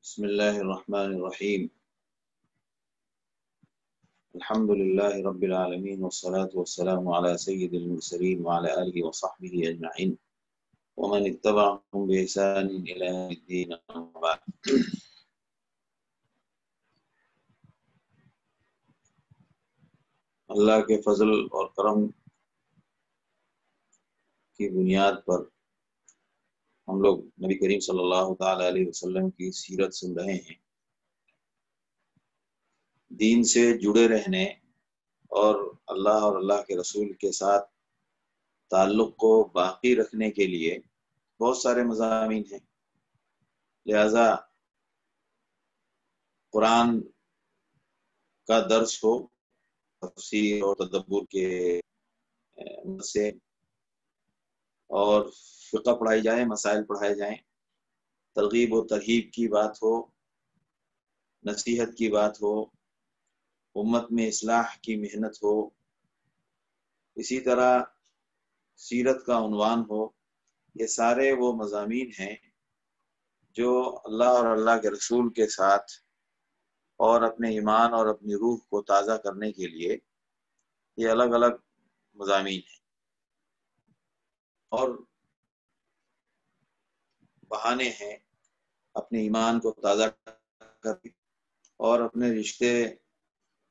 بسم الله الرحمن الرحيم. الحمد لله رب العالمين والصلاة والسلام على سيد المرسلين وعلى آله وصحبه أجمعين ومن اتبعهم بإحسان إلى يوم الدين. أما بعد. اللہ کے فضل اور کرم کی بنیاد پر ہم لوگ نبی کریم صلی اللہ تعالی علیہ وسلم کی سیرت سن رہے ہیں۔ دین سے جڑے رہنے اور اللہ کے رسول کے ساتھ تعلق کو باقی رکھنے کے لیے بہت سارے مضامین ہیں، لہذا قرآن کا درس ہو، تفسیر اور تدبر کے سے اور فقہ پڑھائی جائے، مسائل پڑھائے جائیں، ترغیب و ترہیب کی بات ہو، نصیحت کی بات ہو، امت میں اصلاح کی محنت ہو، اسی طرح سیرت کا عنوان ہو، یہ سارے وہ مضامین ہیں جو اللہ اور اللہ کے رسول کے ساتھ اور اپنے ایمان اور اپنی روح کو تازہ کرنے کے لیے یہ الگ الگ مضامین ہیں، اور بہانے ہیں اپنے ایمان کو تازہ کرنے اور اپنے رشتے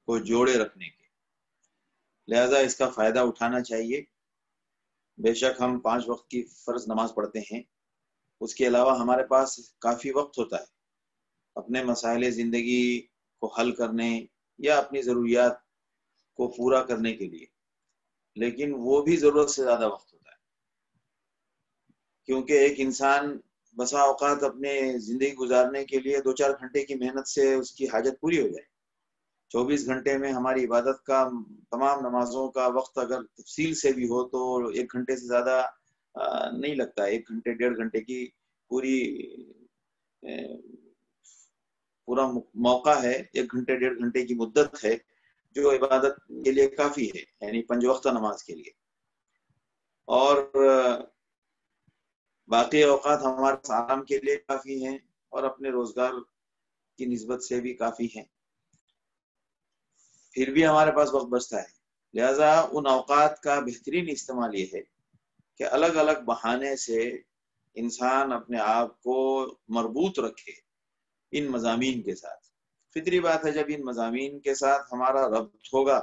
کو جوڑے رکھنے کے، لہذا اس کا فائدہ اٹھانا چاہیے۔ بے شک ہم 5 وقت کی فرض نماز پڑھتے ہیں، اس کے علاوہ ہمارے پاس کافی وقت ہوتا ہے اپنے مسائل زندگی کو حل کرنے یا اپنی ضروریات کو پورا کرنے کے لیے، لیکن وہ بھی ضرورت سے زیادہ وقت ہوتا ہے، کیونکہ ایک انسان بسا اوقات اپنے زندگی گزارنے کے لیے 2-4 گھنٹے کی محنت سے اس کی حاجت پوری ہو جائے۔ 24 گھنٹے میں ہماری عبادت کا تمام نمازوں کا وقت اگر تفصیل سے بھی ہو تو 1 گھنٹے سے زیادہ نہیں لگتا، 1 گھنٹے 1.5 گھنٹے کی پورا موقع ہے، 1 گھنٹے 1.5 گھنٹے کی مدت ہے جو عبادت کے لیے کافی ہے، یعنی 5 وقتہ نماز کے لیے، اور باقی اوقات ہمارے آرام کے لیے کافی ہیں اور اپنے روزگار کی نسبت سے بھی کافی ہیں، پھر بھی ہمارے پاس وقت بچتا ہے۔ لہذا ان اوقات کا بہترین استعمال یہ ہے کہ الگ الگ بہانے سے انسان اپنے آپ کو مربوط رکھے ان مضامین کے ساتھ۔ فطری بات ہے، جب ان مضامین کے ساتھ ہمارا ربط ہوگا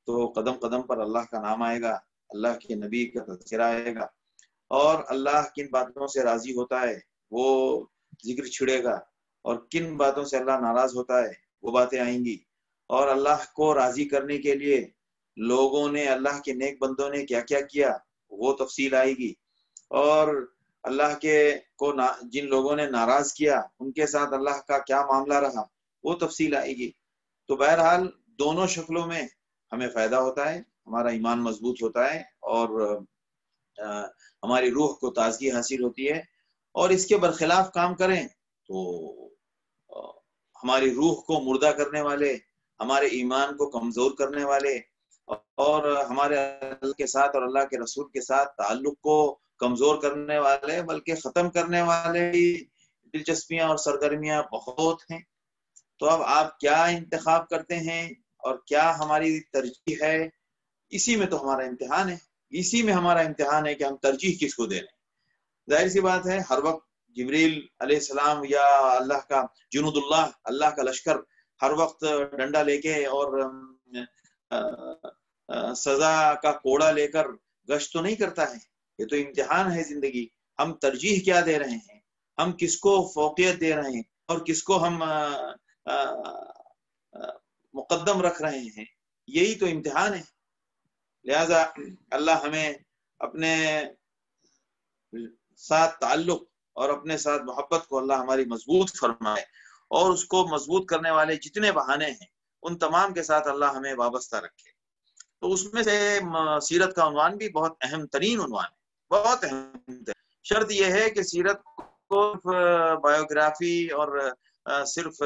تو قدم قدم پر اللہ کا نام آئے گا، اللہ کے نبی کا تذکرہ آئے گا، اور اللہ کن باتوں سے راضی ہوتا ہے وہ ذکر چھڑے گا، اور کن باتوں سے اللہ ناراض ہوتا ہے وہ باتیں آئیں گی، اور اللہ کو راضی کرنے کے لیے لوگوں نے، اللہ کے نیک بندوں نے کیا کیا کیا وہ تفصیل آئے گی، اور اللہ کے کو جن لوگوں نے ناراض کیا ان کے ساتھ اللہ کا کیا معاملہ رہا وہ تفصیل آئے گی۔ تو بہرحال دونوں شکلوں میں ہمیں فائدہ ہوتا ہے، ہمارا ایمان مضبوط ہوتا ہے اور ہماری روح کو تازگی حاصل ہوتی ہے، اور اس کے برخلاف کام کریں تو ہماری روح کو مردہ کرنے والے، ہمارے ایمان کو کمزور کرنے والے، اور ہمارے اللہ کے ساتھ اور اللہ کے رسول کے ساتھ تعلق کو کمزور کرنے والے بلکہ ختم کرنے والے دلچسپیاں اور سرگرمیاں بہت ہیں۔ تو اب آپ کیا انتخاب کرتے ہیں اور کیا ہماری ترجیح ہے، اسی میں تو ہمارا امتحان ہے، اسی میں ہمارا امتحان ہے کہ ہم ترجیح کس کو دے رہے ہیں۔ ظاہر سی بات ہے ہر وقت جبریل علیہ السلام یا اللہ کا جنود اللہ کا لشکر ہر وقت ڈنڈا لے کے اور سزا کا کوڑا لے کر گشت تو نہیں کرتا ہے، یہ تو امتحان ہے زندگی۔ ہم ترجیح کیا دے رہے ہیں، ہم کس کو فوقیت دے رہے ہیں اور کس کو ہم مقدم رکھ رہے ہیں، یہی تو امتحان ہے۔ لہذا اللہ ہمیں اپنے ساتھ تعلق اور اپنے ساتھ محبت کو اللہ ہماری مضبوط فرمائے، اور اس کو مضبوط کرنے والے جتنے بہانے ہیں ان تمام کے ساتھ اللہ ہمیں وابستہ رکھے۔ تو اس میں سے سیرت کا عنوان بھی بہت اہم ترین عنوان ہے، بہت اہم ترین۔ شرط یہ ہے کہ سیرت کو بایوگرافی اور صرف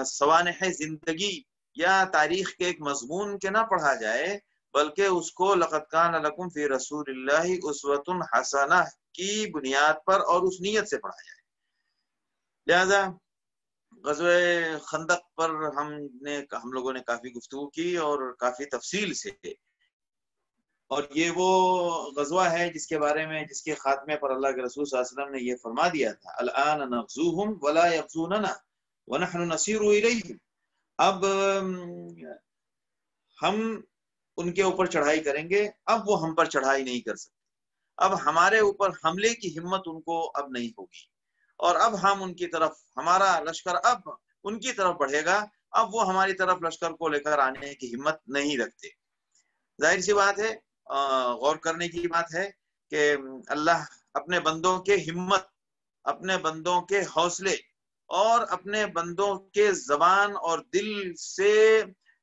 سوانح زندگی یا تاریخ کے ایک مضمون کے نہ پڑھا جائے، بلکہ اس کو لقد کان لکم فی رسول اللہ اسوۃ حسنہ کی بنیاد پر اور اس نیت سے پڑھا جائے۔ لہذا غزوہ خندق پر ہم لوگوں نے کافی گفتگو کی اور کافی تفصیل سے، اور یہ وہ غزوہ ہے جس کے بارے میں، جس کے خاتمے پر اللہ کے رسول صلی اللہ علیہ وسلم نے یہ فرما دیا تھا، الآن نغزوہم ولا یغزوننا ونحن نسیر الیہم، اب ہم ان کے اوپر چڑھائی کریں گے، اب وہ ہم پر چڑھائی نہیں کر سکتے، اب ہمارے اوپر حملے کی ہمت ان کو اب نہیں ہوگی، اور اب ہم ان کی طرف، ہمارا لشکر اب ان کی طرف بڑھے گا، اب وہ ہماری طرف لشکر کو لے کر آنے کی ہمت نہیں رکھتے۔ ظاہر سی بات ہے، غور کرنے کی بات ہے کہ اللہ اپنے بندوں کے ہمت، اپنے بندوں کے حوصلے اور اپنے بندوں کے زبان اور دل سے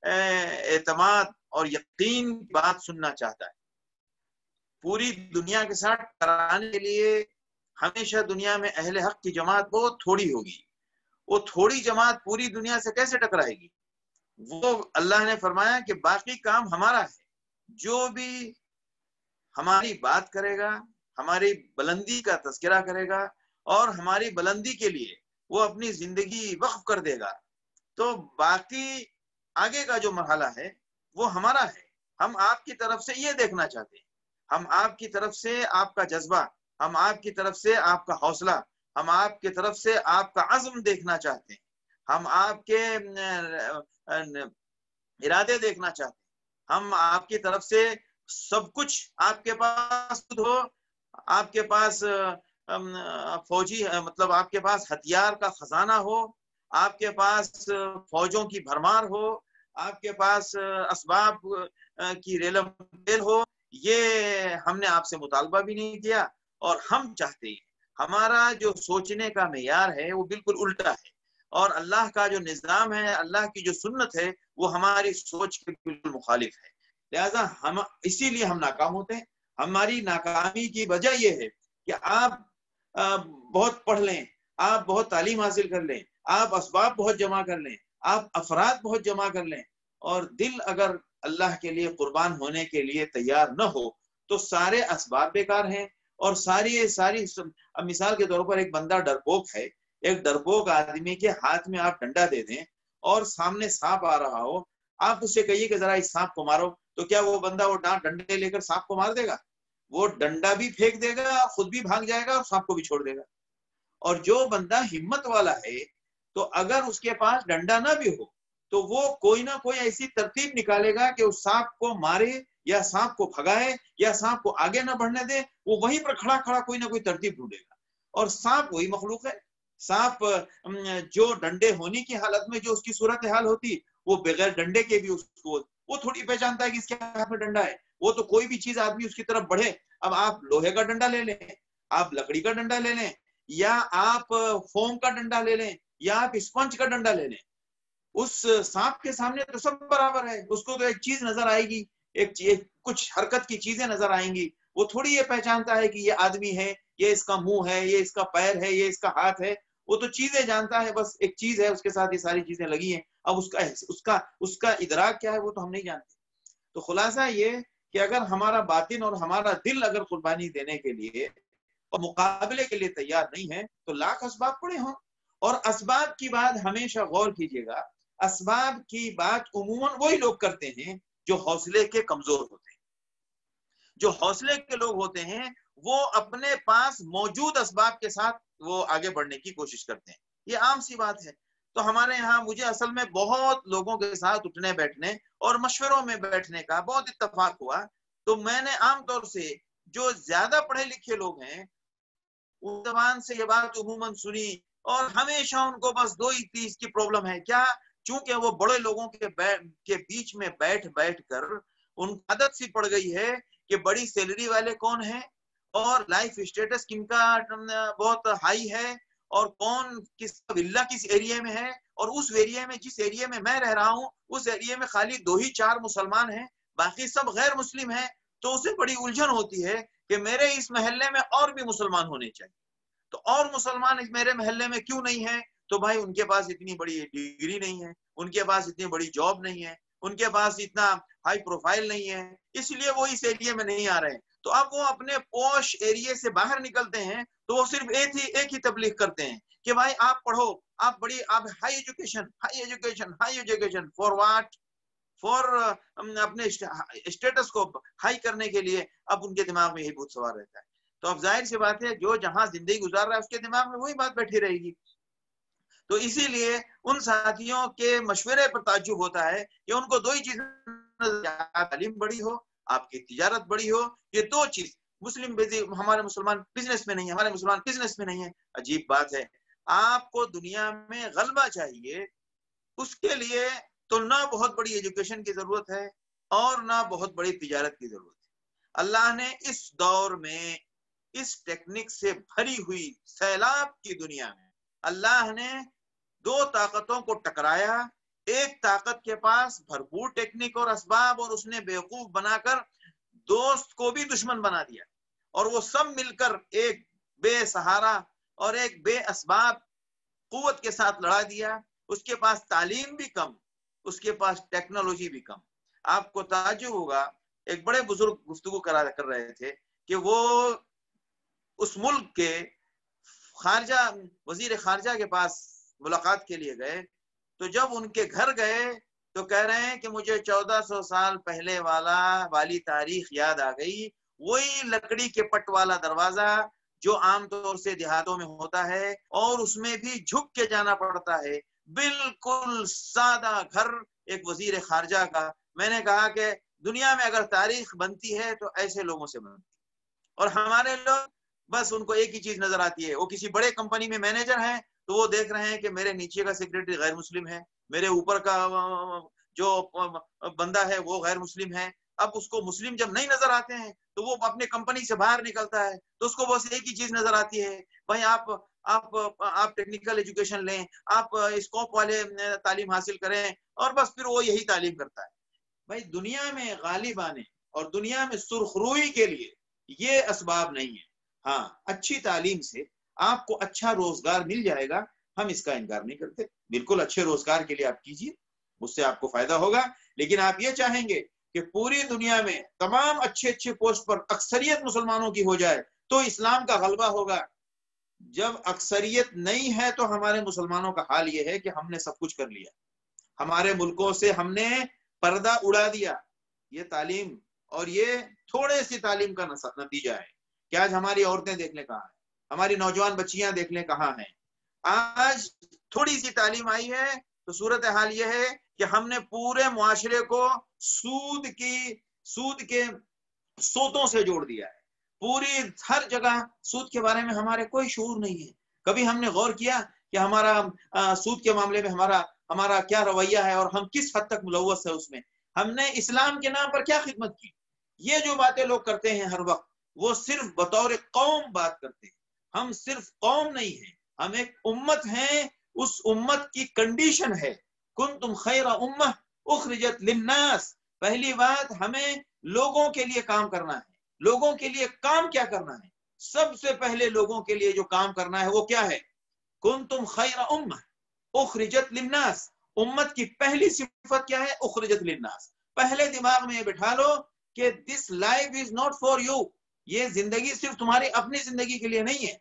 اعتماد اور یقین کی بات سننا چاہتا ہے۔ پوری دنیا کے ساتھ ٹکرانے کے لیے ہمیشہ دنیا میں اہل حق کی جماعت بہت تھوڑی ہوگی، وہ تھوڑی جماعت پوری دنیا سے کیسے ٹکرائے گی؟ وہ اللہ نے فرمایا کہ باقی کام ہمارا ہے، جو بھی ہماری بات کرے گا، ہماری بلندی کا تذکرہ کرے گا اور ہماری بلندی کے لیے وہ اپنی زندگی وقف کر دے گا، تو باقی آگے کا جو مرحلہ ہے وہ ہمارا ہے۔ ہم آپ کی طرف سے یہ دیکھنا چاہتے ہیں، ہم آپ کی طرف سے آپ کا جذبہ، ہم آپ کی طرف سے آپ کا حوصلہ، ہم آپ کی طرف سے آپ کا عزم دیکھنا چاہتے ہیں، ہم آپ کے ارادے دیکھنا چاہتے ہیں، ہم آپ کی طرف سے سب کچھ آپ کے پاس ہو، آپ کے پاس فوجی، مطلب آپ کے پاس ہتھیار کا خزانہ ہو، آپ کے پاس فوجوں کی بھرمار ہو، آپ کے پاس اسباب کی ریلم ریل ہو، یہ ہم نے آپ سے مطالبہ بھی نہیں کیا، اور ہم چاہتے ہیں، ہمارا جو سوچنے کا معیار ہے وہ بالکل الٹا ہے، اور اللہ کا جو نظام ہے، اللہ کی جو سنت ہے، وہ ہماری سوچ کے بالکل مخالف ہے، لہذا ہم اسی لیے ہم ناکام ہوتے ہیں۔ ہماری ناکامی کی وجہ یہ ہے کہ آپ بہت پڑھ لیں، آپ بہت تعلیم حاصل کر لیں، آپ اسباب بہت جمع کر لیں، آپ افراد بہت جمع کر لیں، اور دل اگر اللہ کے لیے قربان ہونے کے لیے تیار نہ ہو تو سارے اسباب بیکار ہیں، اور ساری مثال کے طور پر ایک بندہ ڈرپوک ہے، ایک ڈرپوک آدمی کے ہاتھ میں آپ ڈنڈا دے دیں اور سامنے سانپ آ رہا ہو، آپ اس سے کہیے کہ ذرا اس سانپ کو مارو، تو کیا وہ بندہ وہ ڈنڈے لے کر سانپ کو مار دے گا؟ وہ ڈنڈا بھی پھینک دے گا، خود بھی بھاگ جائے گا اور سانپ کو بھی چھوڑ دے گا۔ اور جو بندہ ہمت والا ہے تو اگر اس کے پاس ڈنڈا نہ بھی ہو تو وہ کوئی نہ کوئی ایسی ترتیب نکالے گا کہ اس سانپ کو مارے یا سانپ کو بھگائے یا سانپ کو آگے نہ بڑھنے دے، وہ وہیں پر کھڑا کھڑا کوئی نہ کوئی ترتیب ڈھونڈے گا۔ اور سانپ وہی مخلوق ہے، سانپ جو ڈنڈے ہونے کی حالت میں جو اس کی صورتحال ہوتی، وہ بغیر ڈنڈے کے بھی اس کو وہ تھوڑی پہچانتا ہے کہ اس کے ہاتھ میں ڈنڈا ہے، وہ تو کوئی بھی چیز آدمی اس کی طرف بڑھے، اب آپ لوہے کا ڈنڈا لے لیں، آپ لکڑی کا ڈنڈا لے لیں، یا آپ فوم کا ڈنڈا لے لیں، یا آپ اسپنج کا ڈنڈا لے لیں، اس سانپ کے سامنے تو سب برابر ہے، اس کو تو ایک چیز نظر آئے گی، کچھ حرکت کی چیزیں نظر آئیں گی، وہ تھوڑی یہ پہچانتا ہے کہ یہ آدمی ہے، یہ اس کا منہ ہے، یہ اس کا پیر ہے، یہ اس کا ہاتھ ہے، وہ تو چیزیں جانتا ہے، بس ایک چیز ہے، اس کے ساتھ یہ ساری چیزیں لگی ہیں، اب اس کا ادراک کیا ہے وہ تو ہم نہیں جانتے۔ تو خلاصہ یہ کہ اگر ہمارا باطن اور ہمارا دل اگر قربانی دینے کے لیے اور مقابلے کے لیے تیار نہیں ہے تو لاکھ اسباب پڑے ہوں۔ اور اسباب کی بات ہمیشہ غور کیجئے گا، اسباب کی بات عموماً وہی لوگ کرتے ہیں جو حوصلے کے کمزور ہوتے ہیں۔ جو حوصلے کے لوگ ہوتے ہیں وہ اپنے پاس موجود اسباب کے ساتھ وہ آگے بڑھنے کی کوشش کرتے ہیں، یہ عام سی بات ہے۔ تو ہمارے یہاں مجھے اصل میں بہت لوگوں کے ساتھ اٹھنے بیٹھنے اور مشوروں میں بیٹھنے کا بہت اتفاق ہوا، تو میں نے عام طور سے جو زیادہ پڑھے لکھے لوگ ہیں اس زبان سے یہ بات عموماً سنی، اور ہمیشہ ان کو بس دو ہی چیز کی پرابلم ہے، کیا؟ چونکہ وہ بڑے لوگوں کے بیچ میں بیٹھ کر ان کی عادت سی پڑ گئی ہے کہ بڑی سیلری والے کون ہیں اور لائف اسٹیٹس کن کا بہت ہائی ہے، اور کون کس ولا کس ایریا میں ہے، اور اس ایریا میں جس ایریا میں میں رہ رہا ہوں اس ایریا میں خالی 2 ہی 4 مسلمان ہیں، باقی سب غیر مسلم ہیں، تو اسے بڑی الجھن ہوتی ہے کہ میرے اس محلے میں اور بھی مسلمان ہونے چاہیے، تو اور مسلمان میرے محلے میں کیوں نہیں ہیں؟ تو بھائی ان کے پاس اتنی بڑی ڈگری نہیں ہے، ان کے پاس اتنی بڑی جاب نہیں ہے، ان کے پاس اتنا ہائی پروفائل نہیں ہے، اس لیے وہ اس ایریا میں نہیں آ رہے ہیں۔ تو اب وہ اپنے پوش ایریے سے باہر نکلتے ہیں تو وہ صرف ایک ہی تبلیغ کرتے ہیں کہ بھائی آپ پڑھو، آپ high education for what, for اپنے اسٹیٹس کو ہائی کرنے کے لیے اب ان کے دماغ میں یہی بھوت سوار رہتا ہے. تو اب ظاہر سی بات ہے جو جہاں زندگی گزار رہا ہے اس کے دماغ میں وہی بات بیٹھی رہے گی. تو اسی لیے ان ساتھیوں کے مشورے پر تعجب ہوتا ہے کہ ان کو دو ہی چیزیں، تعلیم بڑی ہو، آپ کی تجارت بڑی ہو، یہ دو چیز. ہمارے مسلمان بزنس میں نہیں ہے، ہمارے مسلمان بزنس میں نہیں ہے. عجیب بات ہے. آپ کو دنیا میں غلبہ چاہیے، اس کے لیے تو نہ بہت بڑی ایجوکیشن کی ضرورت ہے اور نہ بہت بڑی تجارت کی ضرورت ہے. اللہ نے اس دور میں اس ٹیکنک سے بھری ہوئی سیلاب کی دنیا میں اللہ نے دو طاقتوں کو ٹکرایا. ایک طاقت کے پاس بھرپور ٹیکنک اور اسباب اور اس نے بیوقوف بنا کر دوست کو بھی دشمن بنا دیا، اور وہ سب مل کر ایک بے سہارا اور ایک بے اسباب قوت کے ساتھ لڑا دیا. اس کے پاس تعلیم بھی کم، اس کے پاس ٹیکنالوجی بھی کم. آپ کو تعجب ہوگا، ایک بڑے بزرگ گفتگو کر رہے تھے کہ وہ اس ملک کے خارجہ وزیر خارجہ کے پاس ملاقات کے لیے گئے. تو جب ان کے گھر گئے تو کہہ رہے ہیں کہ مجھے 1400 سال پہلے والی تاریخ یاد آ گئی. وہی لکڑی کے پٹ والا دروازہ جو عام طور سے دیہاتوں میں ہوتا ہے اور اس میں بھی جھک کے جانا پڑتا ہے. بالکل سادہ گھر ایک وزیر خارجہ کا. میں نے کہا کہ دنیا میں اگر تاریخ بنتی ہے تو ایسے لوگوں سے بنتی ہے. اور ہمارے لوگ بس ان کو ایک ہی چیز نظر آتی ہے، وہ کسی بڑے کمپنی میں مینیجر ہیں تو وہ دیکھ رہے ہیں کہ میرے نیچے کا سیکرٹری غیر مسلم ہے، میرے اوپر کا جو بندہ ہے وہ غیر مسلم ہے. اب اس کو مسلم جب نہیں نظر آتے ہیں تو وہ اپنے کمپنی سے باہر نکلتا ہے تو اس کو بس ایک ہی چیز نظر آتی ہے، بھائی آپ ٹیکنیکل ایجوکیشن لیں، آپ اسکوپ والے تعلیم حاصل کریں، اور بس پھر وہ یہی تعلیم کرتا ہے. بھائی دنیا میں غالب آنے اور دنیا میں سرخروئی کے لیے یہ اسباب نہیں ہے. ہاں اچھی تعلیم سے آپ کو اچھا روزگار مل جائے گا، ہم اس کا انکار نہیں کرتے. بالکل اچھے روزگار کے لیے آپ کیجیے، اس سے آپ کو فائدہ ہوگا. لیکن آپ یہ چاہیں گے کہ پوری دنیا میں تمام اچھے پوسٹ پر اکثریت مسلمانوں کی ہو جائے تو اسلام کا غلبہ ہوگا. جب اکثریت نہیں ہے تو ہمارے مسلمانوں کا حال یہ ہے کہ ہم نے سب کچھ کر لیا، ہمارے ملکوں سے ہم نے پردہ اڑا دیا. یہ تعلیم اور یہ تھوڑے سی تعلیم کا نتیجہ ہے کہ آج ہماری عورتیں دیکھ لیں کہاں ہیں، ہماری نوجوان بچیاں دیکھ لیں کہاں ہیں. آج تھوڑی سی تعلیم آئی ہے تو صورتحال یہ ہے کہ ہم نے پورے معاشرے کو سود کے سوتوں سے جوڑ دیا ہے. پوری ہر جگہ سود کے بارے میں ہمارے کوئی شعور نہیں ہے. کبھی ہم نے غور کیا کہ ہمارا سود کے معاملے میں ہمارا کیا رویہ ہے اور ہم کس حد تک ملوث ہے اس میں؟ ہم نے اسلام کے نام پر کیا خدمت کی؟ یہ جو باتیں لوگ کرتے ہیں ہر وقت وہ صرف بطور قوم بات کرتے ہیں. ہم صرف قوم نہیں ہیں، ہم ایک امت ہیں. اس امت کی کنڈیشن ہے کنتم خیر امہ اخرجت للناس. پہلی بات ہمیں لوگوں کے لیے کام کرنا ہے. لوگوں کے لیے کام کیا کرنا ہے؟ سب سے پہلے لوگوں کے لیے جو کام کرنا ہے وہ کیا ہے؟ کنتم خیر امہ اخرجت للناس. امت کی پہلی صفت کیا ہے؟ اخرجت للناس. پہلے دماغ میں یہ بٹھا لو کہ this life is not for you. یہ زندگی صرف تمہاری اپنی زندگی کے لیے نہیں ہے،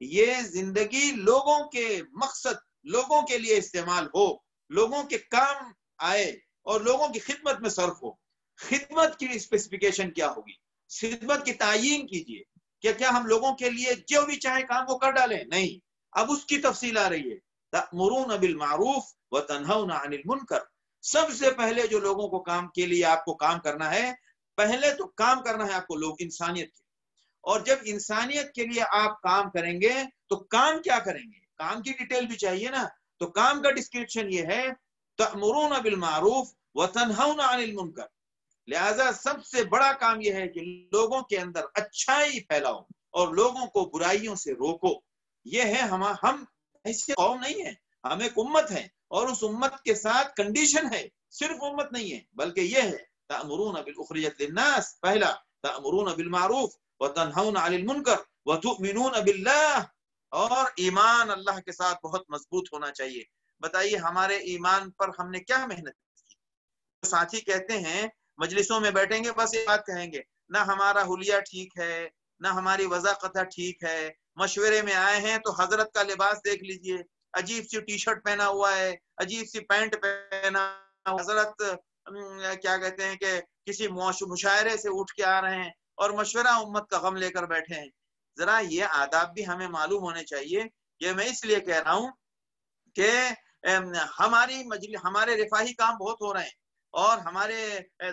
یہ زندگی لوگوں کے مقصد، لوگوں کے لیے استعمال ہو، لوگوں کے کام آئے اور لوگوں کی خدمت میں صرف ہو. خدمت کی اسپیسیفیکیشن کیا ہوگی؟ خدمت کی تعیین کیجئے کہ کیا ہم لوگوں کے لیے جو بھی چاہے کام وہ کر ڈالیں؟ نہیں. اب اس کی تفصیل آ رہی ہے. تأمرون بالمعروف وتنہون عن المنکر. سب سے پہلے جو لوگوں کو کام کے لیے آپ کو کام کرنا ہے، پہلے تو کام کرنا ہے آپ کو لوگ انسانیت کے. اور جب انسانیت کے لیے آپ کام کریں گے تو کام کیا کریں گے؟ کام کی ڈیٹیل بھی چاہیے نا. تو کام کا ڈسکرپشن یہ ہے تأمرون بالمعروف وتنہون عن المنکر. لہذا سب سے بڑا کام یہ ہے کہ لوگوں کے اندر اچھائی پھیلاؤ اور لوگوں کو برائیوں سے روکو. یہ ہے ہم ایسے قوم نہیں ہیں، ہم ایک امت ہیں، اور اس امت کے ساتھ کنڈیشن ہے. صرف امت نہیں ہے بلکہ یہ ہے تأمرون بالاخرجت للناس. پہلا تأمرون بالمعروف وتنہون عن المنکر وتؤمنون باللہ. اور ایمان اللہ کے ساتھ بہت مضبوط ہونا چاہیے. بتائیے ہمارے ایمان پر ہم نے کیا محنت کی؟ ساتھی کہتے ہیں مجلسوں میں بیٹھیں گے بس یہ بات کہیں گے نہ ہمارا حلیہ ٹھیک ہے، نہ ہماری وضاقت ٹھیک ہے، مشورے میں آئے ہیں تو حضرت کا لباس دیکھ لیجئے، عجیب سی ٹی شرٹ پہنا ہوا ہے، عجیب سی پینٹ پہنا، حضرت کیا کہتے ہیں کہ کسی مشاعرے سے اٹھ کے آ رہے ہیں اور مشورہ امت کا غم لے کر بیٹھے ہیں۔ ذرا یہ آداب بھی ہمیں معلوم ہونے چاہیے۔ یہ میں اس لیے کہہ رہا ہوں کہ ہمارے رفاہی کام بہت ہو رہے ہیں اور ہمارے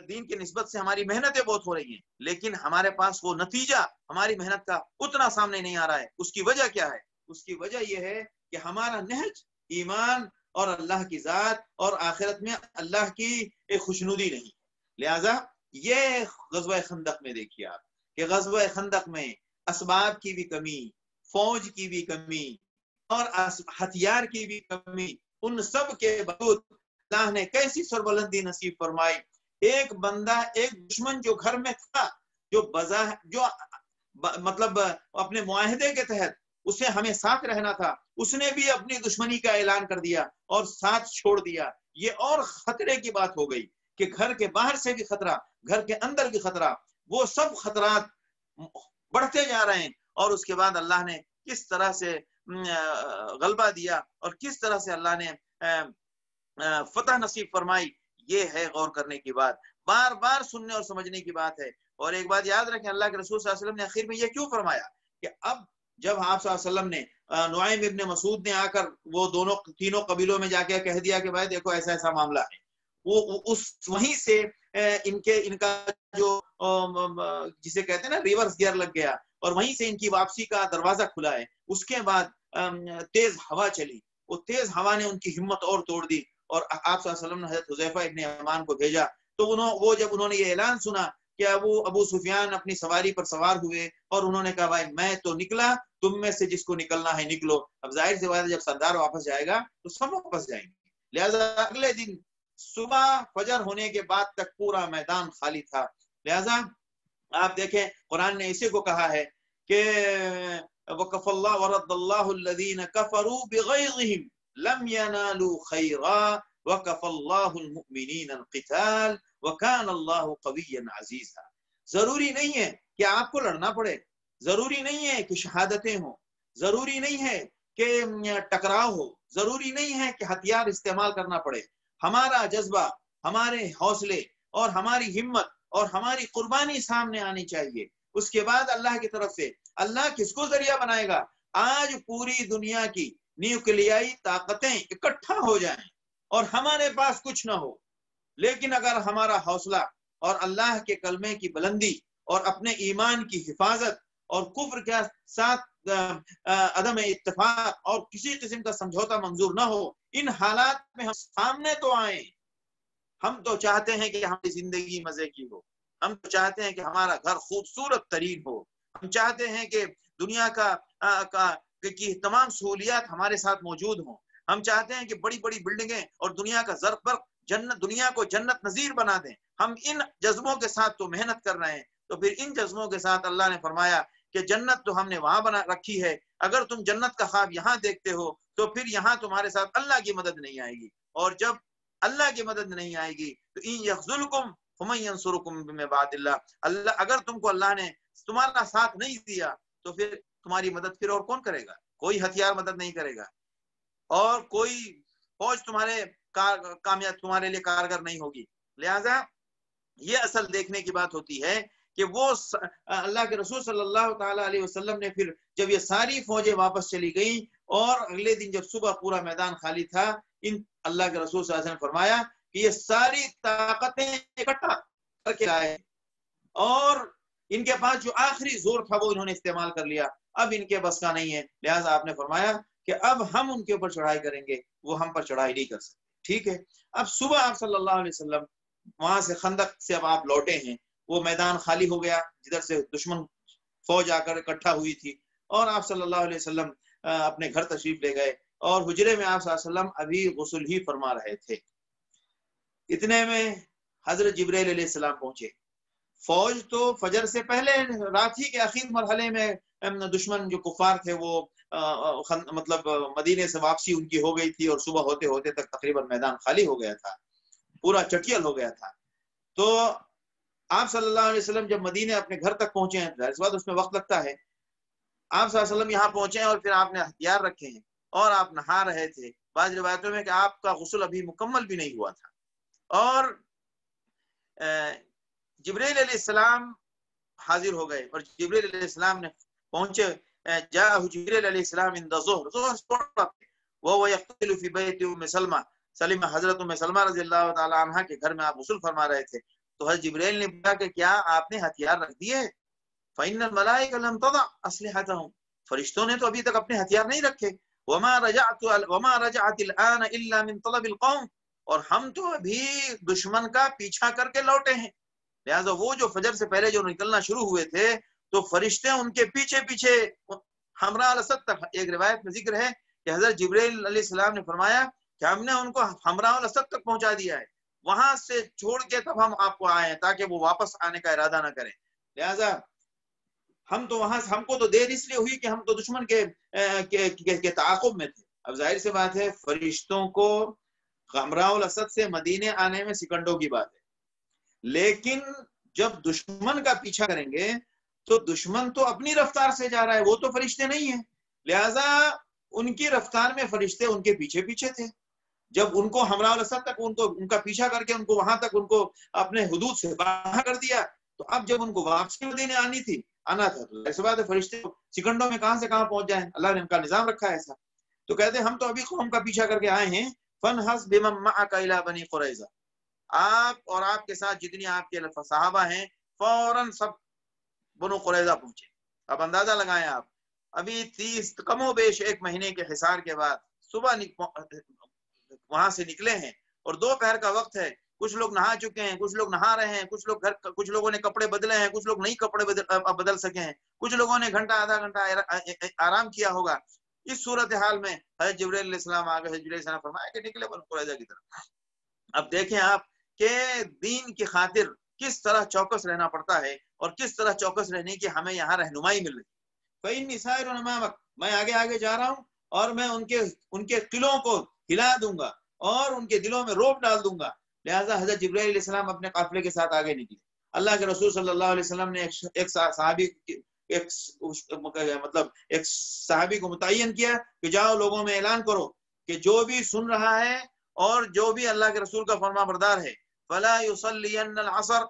دین کی نسبت سے ہماری محنتیں بہت ہو رہی ہیں، لیکن ہمارے پاس وہ نتیجہ ہماری محنت کا اتنا سامنے نہیں آ رہا ہے۔ اس کی وجہ کیا ہے؟ اس کی وجہ یہ ہے کہ ہمارا نہج ایمان اور اللہ کی ذات اور آخرت میں اللہ کی ایک خوشنودی نہیں۔ لہذا یہ غزوہ خندق میں دیکھیے آپ کہ غزوہ خندق میں اسباب کی بھی کمی، فوج کی بھی کمی اور ہتھیار کی بھی کمی، ان سب کے باوجود اللہ نے کیسی سربلندی نصیب فرمائی۔ ایک بندہ، ایک دشمن جو گھر میں تھا، جو مطلب اپنے معاہدے کے تحت اسے ہمیں ساتھ رہنا تھا، اس نے بھی اپنی دشمنی کا اعلان کر دیا اور ساتھ چھوڑ دیا۔ یہ اور خطرے کی بات ہو گئی کہ گھر کے باہر سے بھی خطرہ، گھر کے اندر بھی خطرہ، وہ سب خطرات بڑھتے جا رہے ہیں۔ اور اس کے بعد اللہ نے کس طرح سے غلبہ دیا اور کس طرح سے اللہ نے فتح نصیب فرمائی، یہ ہے غور کرنے کی بات، بار بار سننے اور سمجھنے کی بات ہے۔ اور ایک بات یاد رکھیں، اللہ کے رسول صلی اللہ علیہ وسلم نے آخر میں یہ کیوں فرمایا کہ اب جب آپ صلی اللہ علیہ وسلم نے نعیم ابن مسعود نے آ کر وہ تینوں قبیلوں میں جا کے کہہ دیا کہ بھائی دیکھو ایسا ایسا معاملہ ہے، وہ وہیں سے ان کا جو جسے کہتے ہیں نا ریورس گیئر لگ گیا اور وہیں سے ان کی واپسی کا دروازہ کھلا ہے۔ اس کے بعد تیز ہوا چلی، وہ تیز ہوا نے ان کی ہمت اور توڑ دی اور آپ صلی اللہ علیہ وسلم نے حضرت حذیفہ ابن یمان کو بھیجا۔ تو جب انہوں نے یہ اعلان سنا کہ ابو سفیان اپنی سواری پر سوار ہوئے اور انہوں نے کہا بھائی میں تو نکلا، تم میں سے جس کو نکلنا ہے نکلو۔ اب ظاہر سی بات ہے جب سردار واپس جائے گا تو سب واپس جائیں گے، لہذا اگلے دن صبح فجر ہونے کے بعد تک پورا میدان خالی تھا۔ لہذا آپ دیکھیں قرآن نے اسی کو کہا ہے کہ وَكَفَ اللَّهُ وَرَدَّ اللَّهُ الَّذِينَ كَفَرُوا بِغَيْظِهِمْ لَمْ يَنَالُوا خَيْرًا وَكَفَ اللَّهُ الْمُؤْمِنِينَ الْقِتَالَ وَكَانَ اللَّهُ قَوِيًّا عَزِيزًا۔ ضروری نہیں ہے کہ آپ کو لڑنا پڑے، ضروری نہیں ہے کہ شہادتیں ہوں، ضروری نہیں ہے کہ ٹکراؤ ہو، ضروری نہیں ہے کہ ہتھیار استعمال کرنا پڑے۔ ہمارا جذبہ، ہمارے حوصلے اور ہماری ہمت اور ہماری قربانی سامنے آنی چاہیے۔ اس کے بعد اللہ کی طرف سے اللہ کس کو ذریعہ بنائے گا؟ آج پوری دنیا کی نیوکلیائی طاقتیں اکٹھا ہو جائیں اور ہمارے پاس کچھ نہ ہو، لیکن اگر ہمارا حوصلہ اور اللہ کے کلمے کی بلندی اور اپنے ایمان کی حفاظت اور کفر کے ساتھ عدم اتفاق اور کسی قسم کا سمجھوتا منظور نہ ہو، ان حالات میں ہم سامنے تو آئیں۔ ہم تو چاہتے ہیں کہ ہماری زندگی مزے کی ہو، ہم تو چاہتے ہیں کہ ہمارا گھر خوبصورت ترین ہو، ہم چاہتے ہیں کہ دنیا کی تمام سہولیات ہمارے ساتھ موجود ہوں، ہم چاہتے ہیں کہ بڑی بڑی بلڈنگیں اور دنیا کا زرق برق دنیا کو جنت نظیر بنا دیں۔ ہم ان جذبوں کے ساتھ تو محنت کر رہے ہیں، تو پھر ان جذبوں کے ساتھ اللہ نے فرمایا کہ جنت تو ہم نے وہاں بنا رکھی ہے، اگر تم جنت کا خواب یہاں دیکھتے ہو تو پھر یہاں تمہارے ساتھ اللہ کی مدد نہیں آئے گی، اور جب اللہ کی مدد نہیں آئے گی تو ان یخذلکم فمن ینصرکم من بعد اللہ، اگر تم کو اللہ نے تمہارا ساتھ نہیں دیا تو پھر تمہاری مدد پھر اور کون کرے گا؟ کوئی ہتھیار مدد نہیں کرے گا اور کوئی فوج تمہارے لیے کارگر نہیں ہوگی۔ لہذا یہ اصل دیکھنے کی بات ہوتی ہے کہ وہ اللہ کے رسول صلی اللہ تعالی علیہ وسلم نے پھر جب یہ ساری فوجیں واپس چلی گئیں اور اگلے دن جب صبح پورا میدان خالی تھا، اللہ کے رسول صلی اللہ علیہ وسلم نے فرمایا کہ یہ ساری طاقتیں اکٹھا کر کے آئے اور ان کے پاس جو آخری زور تھا وہ انہوں نے استعمال کر لیا، اب ان کے بس کا نہیں ہے۔ لہٰذا آپ نے فرمایا کہ اب ہم ان کے اوپر چڑھائی کریں گے، وہ ہم پر چڑھائی نہیں کر سکتے۔ ٹھیک ہے، اب صبح آپ صلی اللہ علیہ وسلم وہاں سے خندق سے اب آپ لوٹے ہیں، وہ میدان خالی ہو گیا جدھر سے دشمن فوج آ کر اکٹھا ہوئی تھی، اور آپ صلی اللہ علیہ وسلم اپنے گھر تشریف لے گئے اور حجرے میں آپ صلی اللہ علیہ وسلم ابھی غسل ہی فرما رہے تھے۔ اتنے میں حضرت جبرائیل علیہ السلام پہنچے۔ فوج تو فجر سے پہلے رات ہی کے آخر مرحلے میں دشمن جو کفار تھے وہ مطلب مدینے سے واپسی ان کی ہو گئی تھی اور صبح ہوتے ہوتے تک تقریباً میدان خالی ہو گیا تھا، پورا چٹیل ہو گیا تھا۔ تو آپ صلی اللہ علیہ وسلم جب مدینے اپنے گھر تک پہنچے ہیں، ظاہر سی بات اس میں وقت لگتا ہے، آپ صلی اللہ علیہ وسلم یہاں پہنچے ہیں اور پھر آپ نے ہتھیار رکھے ہیں اور آپ نہا رہے تھے، بعض روایتوں میں کہ آپ کا غسل ابھی مکمل بھی نہیں ہوا تھا، اور جبرائیل علیہ السلام حاضر ہو گئے، اور جبرائیل علیہ السلام نے پہنچے، جاءہ جبرائیل علیہ السلام عند ظہر وهو يقتل في بیت ام سلمہ، سلمہ حضرت ام سلمہ رضی اللہ تعالی عنہ کے گھر میں آپ غسل فرما رہے تھے، تو حضرت جبرائیل نے پوچھا کہ کیا آپ نے ہتھیار رکھ دیے؟ فإن الملائکۃ لم تضع اسلحتهم، فرشتوں نے تو ابھی تک اپنے ہتھیار نہیں رکھے، وما رجعت الآن الا من طلب القوم، اور ہم تو ابھی دشمن کا پیچھا کر کے لوٹے ہیں، لہٰذا وہ جو فجر سے پہلے جو نکلنا شروع ہوئے تھے تو فرشتے ان کے پیچھے پیچھے ہمراہ الاسد تک، ایک روایت میں ذکر ہے کہ حضرت جبرائیل علیہ السلام نے فرمایا کہ ہم نے ان کو ہمراہ الاسد تک پہنچا دیا ہے، وہاں سے چھوڑ کے تب ہم آپ کو آئے ہیں تاکہ وہ واپس آنے کا ارادہ نہ کریں، لہذا ہم تو وہاں سے، ہم کو تو دیر اس لیے ہوئی کہ ہم تو دشمن کے تعاقب میں تھے۔ اب ظاہر سی بات ہے فرشتوں کو ہمراہ الاسد سے مدینے آنے میں سیکنڈوں کی بات ہے، لیکن جب دشمن کا پیچھا کریں گے تو دشمن تو اپنی رفتار سے جا رہا ہے، وہ تو فرشتے نہیں ہیں، لہذا ان کی رفتار میں فرشتے ان کے پیچھے پیچھے تھے، جب ان کو ہمراہ الاسد تک ان کا پیچھا کر کے ان کو وہاں تک ان کو اپنے حدود سے باہر کر دیا، تو اب جب ان کو واپسی مدینے آنا تھا تو ایسے بات ہے فرشتے سیکنڈوں میں کہاں سے کہاں پہنچ جائیں، اللہ نے ان کا نظام رکھا ہے ایسا، تو کہتے ہیں ہم تو ابھی قوم کا پیچھا کر کے آئے ہیں، فَانْحَسْ بِمَن مَعَكَ إِلَىٰ بَنِي قُرَيْظَةَ، آپ اور آپ کے ساتھ جتنی آپ کے صحابہ ہیں فوراً سب بنو قریظہ پہنچے۔ اب اندازہ لگائیں آپ، ابھی 30 کم و بیش ایک مہینے کے حصار کے بعد صبح وہاں سے نکلے ہیں اور دوپہر کا وقت ہے، کچھ لوگ نہا چکے ہیں، کچھ لوگ نہا رہے ہیں، کچھ لوگوں نے کپڑے بدلے ہیں، کچھ لوگ نہیں کپڑے بدل سکے ہیں، کچھ لوگوں نے گھنٹہ آدھا گھنٹہ آرام کیا ہوگا، اس صورتحال میں حضرت جبرائیل علیہ السلام آگے، حضرت جبرائیل علیہ السلام فرمایا کہ نکلے بنو قریظہ کی طرف۔ اب دیکھیں آپ کہ دین کی خاطر کس طرح چوکس رہنا پڑتا ہے اور کس طرح چوکس رہنے کی ہمیں یہاں رہنمائی مل رہی ہے۔ فإني سائر أمامك، میں آگے آگے جا رہا ہوں اور میں ان کے قلعوں کو ہلا دوں گا اور ان کے دلوں میں رعب ڈال دوں گا، لہٰذا حضرت جبرائیل علیہ السلام اپنے قافلے کے ساتھ آگے نکلے۔ اللہ کے رسول صلی اللہ علیہ وسلم نے ایک صحابی ایک صحابی کو متعین کیا کہ جاؤ لوگوں میں اعلان کرو کہ جو بھی سن رہا ہے اور جو بھی اللہ کے رسول کا فرما بردار ہے، فلا یصلین العصر،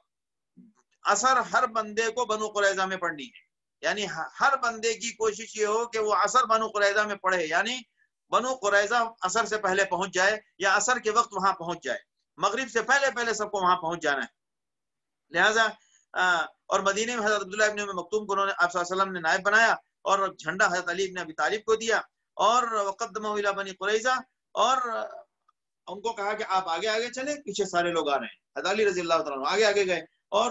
عصر ہر بندے کو بنو قریظہ میں پڑھنی ہے، یعنی ہر بندے کی کوشش یہ ہو کہ وہ عصر بنو قریظہ میں پڑھے، یعنی بنو قریظہ عصر سے پہلے پہنچ جائے یا عصر کے وقت وہاں پہنچ جائے، مغرب سے پہلے پہلے سب کو وہاں پہنچ جانا ہے، لہٰذا اور مدینے میں حضرت عبداللہ ابن مکتوم کو انہوں نے آپ صلی اللہ علیہ وسلم نے نائب بنایا اور جھنڈا حضرت علی ابن ابی طالب کو دیا اور وقدمہ الی بنی قریظہ، اور ان کو کہا کہ آپ آگے آگے چلیں، پیچھے سارے لوگ آ رہے ہیں، حضرت علی رضی اللہ تعالیٰ آگے آگے گئے، اور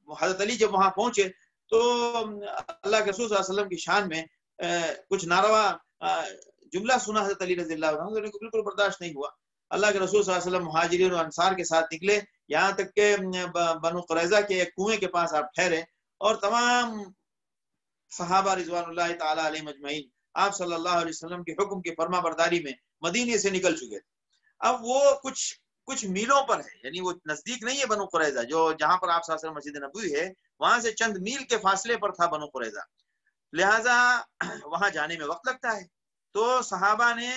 حضرت علی جب وہاں پہنچے تو اللہ کے رسول صلی اللہ علیہ وسلم کی شان میں کچھ ناروا جملہ سنا حضرت علی رضی اللہ عنہ کو بالکل برداشت نہیں ہوا۔ اللہ کے رسول صلی اللہ علیہ وسلم مہاجرین اور انصار کے ساتھ نکلے، یہاں تک کہ بنو قریظہ کے ایک کنویں کے پاس آپ ٹھہرے اور تمام صحابہ رضوان اللہ تعالی علیہ مجمعین آپ صلی اللہ علیہ وسلم کے حکم کی فرما برداری میں مدینے سے نکل چکے تھے۔ اب وہ کچھ میلوں پر ہے، یعنی وہ نزدیک نہیں ہے بنو قریظہ، جو جہاں پر آپ صلی اللہ علیہ وسلم مسجد نبوی ہے وہاں سے چند میل کے فاصلے پر تھا بنو قریظہ، لہٰذا وہاں جانے میں وقت لگتا ہے، تو صحابہ نے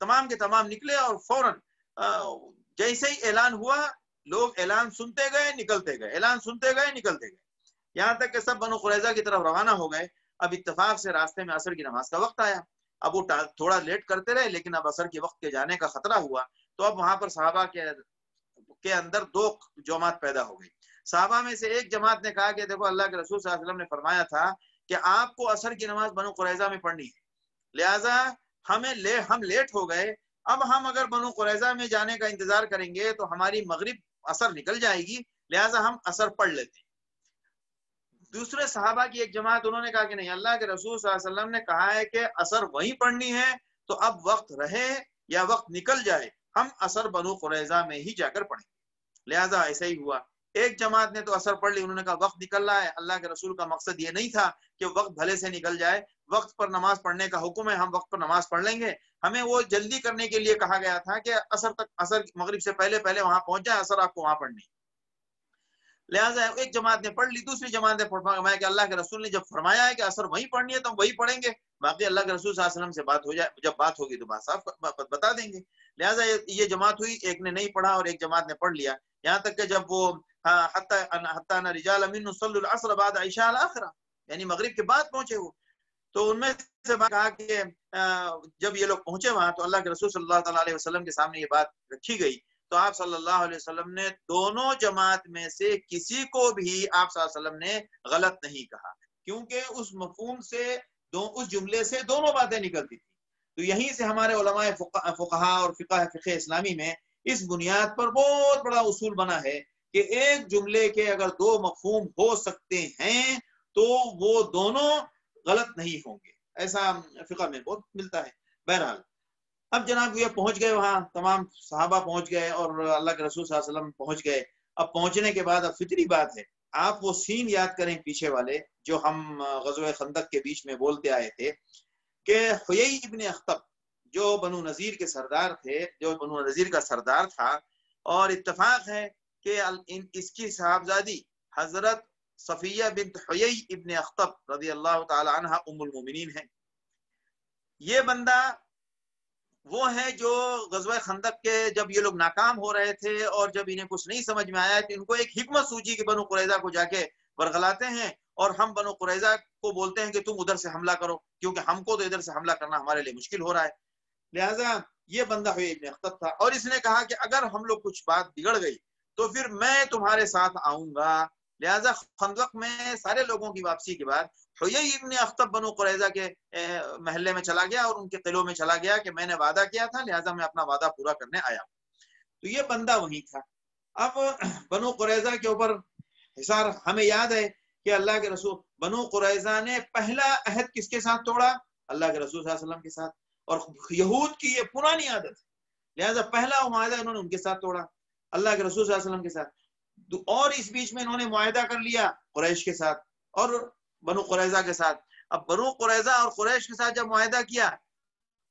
تمام کے تمام نکلے اور فوراً جیسے ہی اعلان ہوا لوگ اعلان سنتے گئے نکلتے گئے، اعلان سنتے گئے نکلتے گئے، یہاں تک کہ سب بنو قریظہ کی طرف روانہ ہو گئے۔ اب اتفاق سے راستے میں عصر کی نماز کا وقت آیا، اب وہ تھوڑا لیٹ کرتے رہے لیکن اب عصر کے وقت کے جانے کا خطرہ ہوا، تو اب وہاں پر صحابہ کے اندر دو جماعت پیدا ہو گئی۔ صحابہ میں سے ایک جماعت نے کہا کہ دیکھو اللہ کے رسول صلی اللہ علیہ وسلم نے فرمایا تھا کہ آپ کو عصر کی نماز بنو قریظہ میں پڑھنی ہے، لہٰذا ہم لیٹ ہو گئے، اب ہم اگر بنو قریظہ میں جانے کا انتظار کریں گے تو ہماری مغرب عصر نکل جائے گی، لہٰذا ہم عصر پڑھ لیتے ہیں۔ دوسرے صحابہ کی ایک جماعت انہوں نے کہا کہ نہیں، اللہ کے رسول صلی اللہ علیہ وسلم نے کہا ہے کہ عصر وہیں پڑھنی ہے، تو اب وقت رہے یا وقت نکل جائے ہم عصر بنو قریظہ میں ہی جا کر پڑھیں گے، لہٰذا ایسا ہی ہوا۔ ایک جماعت نے تو عصر پڑھ لی، انہوں نے کہا وقت نکل رہا ہے، اللہ کے رسول کا مقصد یہ نہیں تھا کہ وقت بھلے سے نکل جائے، وقت پر نماز پڑھنے کا حکم ہے، ہم وقت پر نماز پڑھ لیں گے، ہمیں وہ جلدی کرنے کے لیے کہا گیا تھا کہ عصر مغرب سے پہلے پہلے وہاں پہنچ جائے، عصر آپ کو وہاں پڑھنی۔ لہٰذا ایک جماعت نے پڑھ لی، دوسری جماعت نے فرمایا کہ اللہ کے رسول نے جب فرمایا ہے کہ اثر وہیں پڑھنی ہے تو ہم وہی پڑھیں گے، باقی اللہ کے رسول صلی اللہ علیہ وسلم سے بات ہو جائے، جب بات ہوگی تو بات صاف بتا دیں گے۔ لہٰذا یہ جماعت ہوئی، ایک نے نہیں پڑھا اور ایک جماعت نے پڑھ لیا، یہاں تک کہ جب وہ حتیٰ رجال من صلی العصر بعد عشاء الاخرہ، یعنی مغرب کے بعد پہنچے وہ، تو ان میں سے کہا کہ جب یہ لوگ پہنچے وہاں تو اللہ کے رسول صلی اللہ تعالیٰ علیہ وسلم کے سامنے یہ بات رکھی گئی، تو آپ صلی اللہ علیہ وسلم نے دونوں جماعت میں سے کسی کو بھی آپ صلی اللہ علیہ وسلم نے غلط نہیں کہا، کیونکہ اس مفہوم سے اس جملے سے دونوں باتیں نکلتی تھی۔ تو یہیں سے ہمارے علماء فقہا اور فقہ اسلامی میں اس بنیاد پر بہت بڑا اصول بنا ہے کہ ایک جملے کے اگر دو مفہوم ہو سکتے ہیں تو وہ دونوں غلط نہیں ہوں گے، ایسا فقہ میں بہت ملتا ہے۔ بہرحال اب جناب یہ پہنچ گئے وہاں، تمام صحابہ پہنچ گئے اور اللہ کے رسول صلی اللہ علیہ وسلم پہنچ گئے۔ اب پہنچنے کے بعد اب فطری بات ہے، آپ وہ سین یاد کریں پیچھے والے جو ہم غزوہ خندق کے بیچ میں بولتے آئے تھے کہ حیی ابن اخطب جو بنو نذیر کے سردار تھے، جو بنو نذیر کا سردار تھا، اور اتفاق ہے کہ اس کی صاحبزادی حضرت صفیہ بنت حیی ابن اخطب رضی اللہ تعالی عنہ ام المومنین ہے۔ یہ بندہ وہ ہے جو غزوہ خندق کے جب یہ لوگ ناکام ہو رہے تھے اور جب انہیں کچھ نہیں سمجھ میں آیا تو ان کو ایک حکمت سوچی کہ بنو قریظہ کو جا کے ورغلاتے ہیں اور ہم بنو قریظہ کو بولتے ہیں کہ تم ادھر سے حملہ کرو، کیونکہ ہم کو تو ادھر سے حملہ کرنا ہمارے لیے مشکل ہو رہا ہے۔ لہٰذا یہ بندہ ہوئے ابن اخطب تھا اور اس نے کہا کہ اگر ہم لوگ کچھ بات بگڑ گئی تو پھر میں تمہارے ساتھ آؤں گا۔ لہٰذا خندق میں سارے لوگوں کی واپسی کے بعد حیی ابن اخطب بنو قریظہ کے محلے میں چلا گیا اور ان کے قلعوں میں چلا گیا کہ میں نے وعدہ کیا تھا، لہٰذا میں اپنا وعدہ پورا کرنے آیا ہوں۔ تو یہ بندہ وہی تھا۔ اب بنو قریظہ کے اوپر حصار، ہمیں یاد ہے کہ اللہ کے رسول بنو قریظہ نے پہلا عہد کس کے ساتھ توڑا؟ اللہ کے رسول صلی اللہ علیہ وسلم کے ساتھ، اور یہود کی یہ پرانی عادت ہے، لہٰذا پہلا معاہدہ انہوں نے ان کے ساتھ توڑا، اللہ کے رسول صلی اللہ علیہ وسلم کے ساتھ، اور اس بیچ میں انہوں نے معاہدہ کر لیا قریش کے ساتھ اور بنو قریظہ کے ساتھ۔ اب بنو قریظہ اور قریش کے ساتھ جب معاہدہ کیا،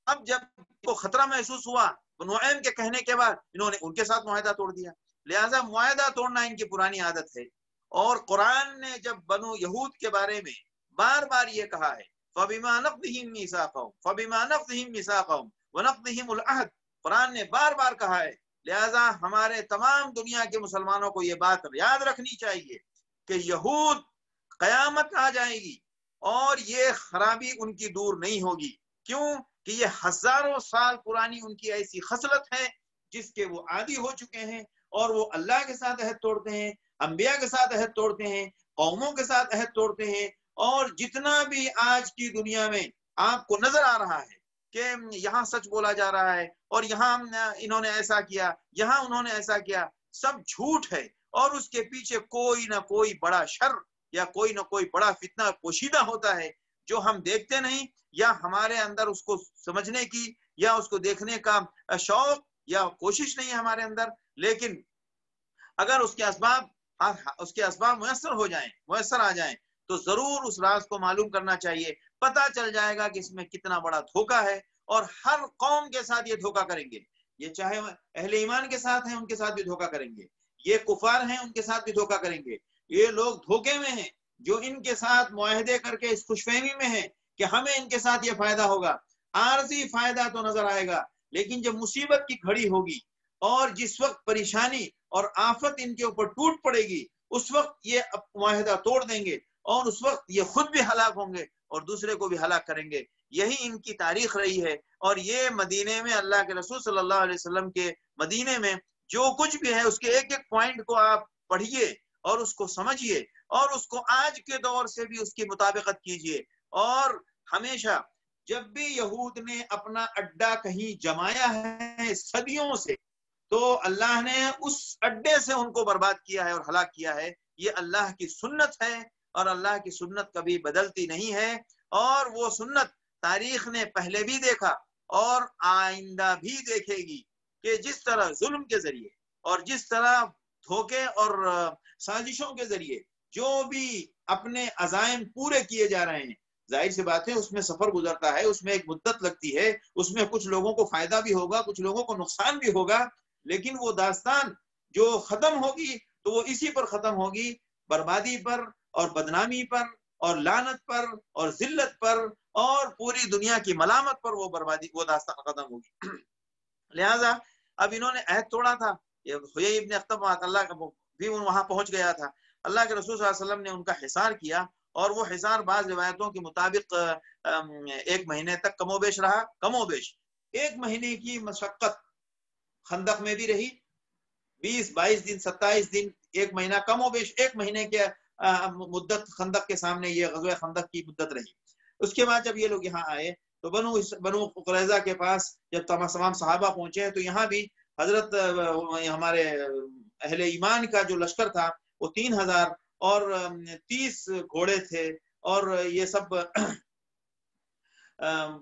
اب جب کو خطرہ محسوس ہوا نعیم کے کہنے کے بعد انہوں نے ان کے ساتھ معاہدہ توڑ دیا۔ لہٰذا معاہدہ توڑنا ان کی پرانی عادت ہے، اور قرآن نے جب بنو یہود کے بارے میں بار بار یہ کہا ہے فَبِمَا نَقْضِهِمْ مِيثَاقَهُمْ فَبِمَا نَقْضِهِمْ مِيثَاقَهُمْ وَنَقْضِهِمُ الْعَهْدَ، قرآن نے بار بار کہا ہے۔ لہٰذا ہمارے تمام دنیا کے مسلمانوں کو یہ بات یاد رکھنی چاہیے کہ یہود قیامت آ جائے گی اور یہ خرابی ان کی دور نہیں ہوگی، کیوں کہ یہ ہزاروں سال پرانی ان کی ایسی خصلت ہے جس کے وہ عادی ہو چکے ہیں، اور وہ اللہ کے ساتھ عہد توڑتے ہیں، انبیاء کے ساتھ عہد توڑتے ہیں، قوموں کے ساتھ عہد توڑتے ہیں، اور جتنا بھی آج کی دنیا میں آپ کو نظر آ رہا ہے کہ یہاں سچ بولا جا رہا ہے اور یہاں انہوں نے ایسا کیا، یہاں انہوں نے ایسا کیا، سب جھوٹ ہے، اور اس کے پیچھے کوئی نہ کوئی بڑا شر یا کوئی نہ کوئی بڑا فتنہ پوشیدہ ہوتا ہے جو ہم دیکھتے نہیں، یا ہمارے اندر اس کو سمجھنے کی یا اس کو دیکھنے کا شوق یا کوشش نہیں ہے ہمارے اندر۔ لیکن اگر اس کے اسباب میسر آ جائیں تو ضرور اس راز کو معلوم کرنا چاہیے، پتہ چل جائے گا کہ اس میں کتنا بڑا دھوکہ ہے، اور ہر قوم کے ساتھ یہ دھوکہ کریں گے، یہ چاہے اہل ایمان کے ساتھ ہیں ان کے ساتھ بھی دھوکہ کریں گے، یہ کفار ہیں ان کے ساتھ بھی دھوکہ کریں گے، یہ لوگ دھوکے میں ہیں جو ان کے ساتھ معاہدے کر کے اس خوش فہمی میں ہیں کہ ہمیں ان کے ساتھ یہ فائدہ ہوگا، عارضی فائدہ تو نظر آئے گا، لیکن جب مصیبت کی گھڑی ہوگی اور جس وقت پریشانی اور آفت ان کے اوپر ٹوٹ پڑے گی، اس وقت یہ معاہدہ توڑ دیں گے اور اس وقت یہ خود بھی ہلاک ہوں گے اور دوسرے کو بھی ہلاک کریں گے۔ یہی ان کی تاریخ رہی ہے، اور یہ مدینے میں اللہ کے رسول صلی اللہ علیہ وسلم کے مدینے میں جو کچھ بھی ہے اس کے ایک ایک پوائنٹ کو آپ پڑھیے اور اس کو سمجھیے اور اس کو آج کے دور سے بھی اس کی مطابقت کیجیے۔ اور ہمیشہ جب بھی یہود نے اپنا اڈا کہیں جمایا ہے صدیوں سے، تو اللہ نے اس اڈے سے ان کو برباد کیا ہے اور ہلاک کیا ہے۔ یہ اللہ کی سنت ہے، اور اللہ کی سنت کبھی بدلتی نہیں ہے، اور وہ سنت تاریخ نے پہلے بھی دیکھا اور آئندہ بھی دیکھے گی کہ جس طرح ظلم کے ذریعے اور جس طرح دھوکے اور سازشوں کے ذریعے جو بھی اپنے عزائم پورے کیے جا رہے ہیں، ظاہر سی بات ہے اس میں سفر گزرتا ہے، اس میں ایک مدت لگتی ہے، اس میں کچھ لوگوں کو فائدہ بھی ہوگا، کچھ لوگوں کو نقصان بھی ہوگا، لیکن وہ داستان جو ختم ہوگی تو وہ اسی پر ختم ہوگی، بربادی پر اور بدنامی پر اور لعنت پر اور ذلت پر اور پوری دنیا کی ملامت پر وہ بربادی، وہ داستان ختم ہوگی۔ لہذا اب انہوں نے عہد توڑا تھا، حیی ابن اخطب اللہ کا بھی وہاں پہنچ گیا تھا، اللہ کے رسول صلی اللہ علیہ وسلم نے ان کا حصار کیا، اور وہ حصار بعض روایتوں کے مطابق 1 مہینے تک کم و بیش رہا، کم و بیش 1 مہینے کی مشقت خندق میں بھی رہی، 20-22 دن 27 دن 1 مہینہ، کم و بیش 1 مہینے کے مدت خندق کے سامنے یہ غزوہ خندق کی مدت رہی۔ اس کے بعد جب یہ لوگ یہاں آئے تو بنو قریظہ کے پاس جب تمام صحابہ پہنچے تو یہاں بھی حضرت ہمارے اہل ایمان کا جو لشکر تھا وہ 3000 اور 30 گھوڑے تھے، اور یہ سب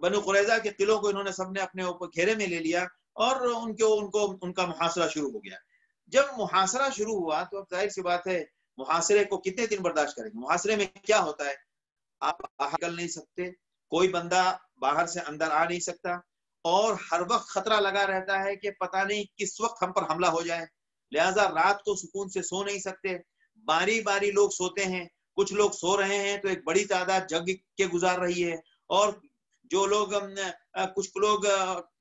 بنو قریظہ کے قلعوں کو انہوں نے سب نے اپنے اوپر گھیرے میں لے لیا، اور ان کا محاصرہ شروع ہو گیا۔ جب محاصرہ شروع ہوا تو اب ظاہر سی بات ہے محاصرے کو کتنے دن برداشت کریں گے؟ محاصرے میں کیا ہوتا ہے، آپ باہر نکل نہیں سکتے، کوئی بندہ باہر سے اندر آ نہیں سکتا، اور ہر وقت خطرہ لگا رہتا ہے کہ پتہ نہیں کس وقت ہم پر حملہ ہو جائے، لہٰذا رات کو سکون سے سو نہیں سکتے، باری باری لوگ سوتے ہیں، کچھ لوگ سو رہے ہیں تو ایک بڑی تعداد جگ کے گزار رہی ہے، اور جو لوگ کچھ لوگ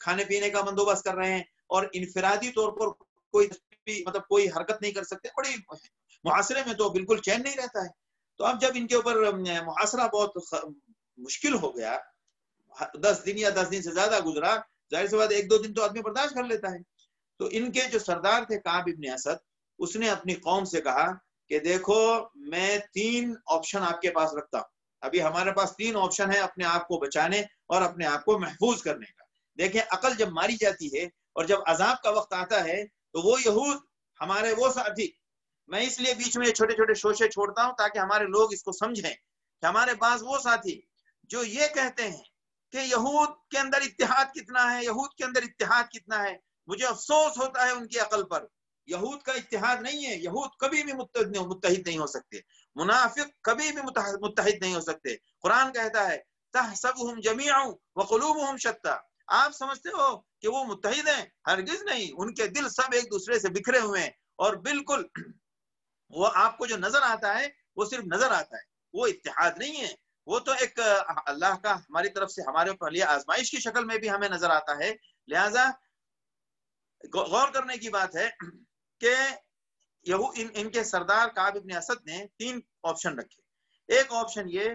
کھانے پینے کا بندوبست کر رہے ہیں، اور انفرادی طور پر کوئی حرکت نہیں کر سکتے، بڑی محاصرے میں تو بالکل چین نہیں رہتا ہے۔ تو اب جب ان کے اوپر محاصرہ بہت مشکل ہو گیا، 10 دن یا 10 دن سے زیادہ گزرا، ظاہر سی بات 1-2 دن تو آدمی برداشت کر لیتا ہے۔ تو ان کے جو سردار تھے کعب ابن اسد، اس نے اپنی قوم سے کہا کہ دیکھو میں 3 آپشن آپ کے پاس رکھتا ہوں، ابھی ہمارے پاس 3 آپشن ہے اپنے آپ کو بچانے اور اپنے آپ کو محفوظ کرنے کا۔ دیکھیں عقل جب ماری جاتی ہے اور جب عذاب کا وقت آتا ہے تو وہ یہود ہمارے وہ ساتھی، میں اس لیے بیچ میں چھوٹے چھوٹے شوشے چھوڑتا ہوں تاکہ ہمارے لوگ اس کو سمجھیں کہ ہمارے پاس وہ ساتھی جو یہ کہتے ہیں کہ یہود کے اندر اتحاد کتنا ہے، یہود کے اندر اتحاد کتنا ہے، مجھے افسوس ہوتا ہے ان کی عقل پر، یہود کا اتحاد نہیں ہے، یہود کبھی بھی متحد نہیں ہو سکتے، منافق کبھی بھی متحد نہیں ہو سکتے۔ قرآن کہتا ہے تحسبهم جميعا وقلوبهم شتى، آپ سمجھتے ہو کہ وہ متحد ہیں؟ ہرگز نہیں، ان کے دل سب ایک دوسرے سے بکھرے ہوئے ہیں، اور بالکل وہ آپ کو جو نظر آتا ہے وہ صرف نظر آتا ہے، وہ اتحاد نہیں ہے، وہ تو ایک اللہ کا ہماری طرف سے ہمارے اوپر لیے آزمائش کی شکل میں بھی ہمیں نظر آتا ہے۔ لہذا غور کرنے کی بات ہے کہ ان کے سردار کعب ابن اسد نے 3 آپشن رکھے۔ ایک آپشن یہ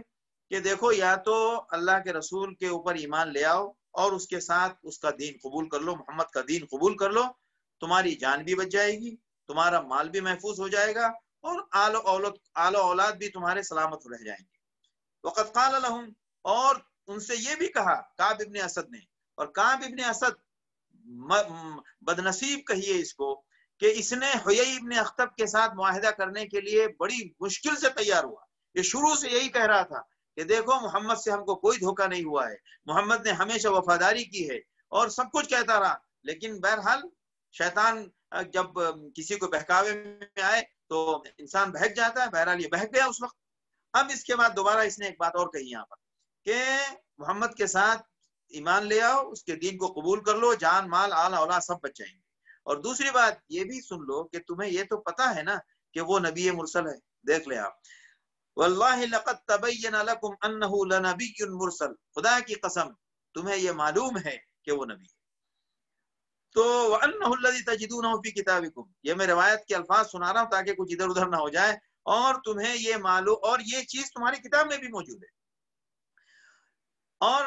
کہ دیکھو یا تو اللہ کے رسول کے اوپر ایمان لے آؤ اور اس کے ساتھ اس کا دین قبول کر لو، محمد کا دین قبول کر لو، تمہاری جان بھی بچ جائے گی، تمہارا مال بھی محفوظ ہو جائے گا، اور آل و اولاد بھی تمہارے سلامت رہ جائیں گے۔ وقد قال لهم، اور ان سے یہ بھی کہا کعب ابن اسد نے، اور کعب ابن اسد بدنصیب کہیے اس کو کہ اس نے حیی ابن اخطب کے ساتھ معاہدہ کرنے کے لیے بڑی مشکل سے تیار ہوا، یہ شروع سے یہی کہہ رہا تھا کہ دیکھو محمد سے ہم کو کوئی دھوکہ نہیں ہوا ہے، محمد نے ہمیشہ وفاداری کی ہے، اور سب کچھ کہتا رہا، لیکن بہرحال شیطان جب کسی کو بہکاوے میں آئے تو انسان بہک جاتا ہے، بہرحال یہ بہک گیا اس وقت۔ اب اس کے بعد دوبارہ اس نے ایک بات اور کہی یہاں پر کہ محمد کے ساتھ ایمان لے آؤ، اس کے دین کو قبول کر لو، جان مال آل اولاد سب بچ جائیں گے، اور دوسری بات یہ بھی سن لو کہ تمہیں یہ تو پتا ہے نا کہ وہ نبی مرسل ہے، دیکھ لیں آپ، واللہ لقد تبین لکم انہ لنبی مرسل، خدا کی قسم تمہیں یہ معلوم ہے کہ وہ نبی ہے۔ تو وَأَنَّهُ الَّذِي تَجِدُونَهُ فِي كِتَابِكُمْ، یہ میں روایت کے الفاظ سنا رہا ہوں تاکہ کچھ ادھر ادھر نہ ہو جائے، اور تمہیں یہ معلوم، اور یہ چیز تمہاری کتاب میں بھی موجود ہے۔ اور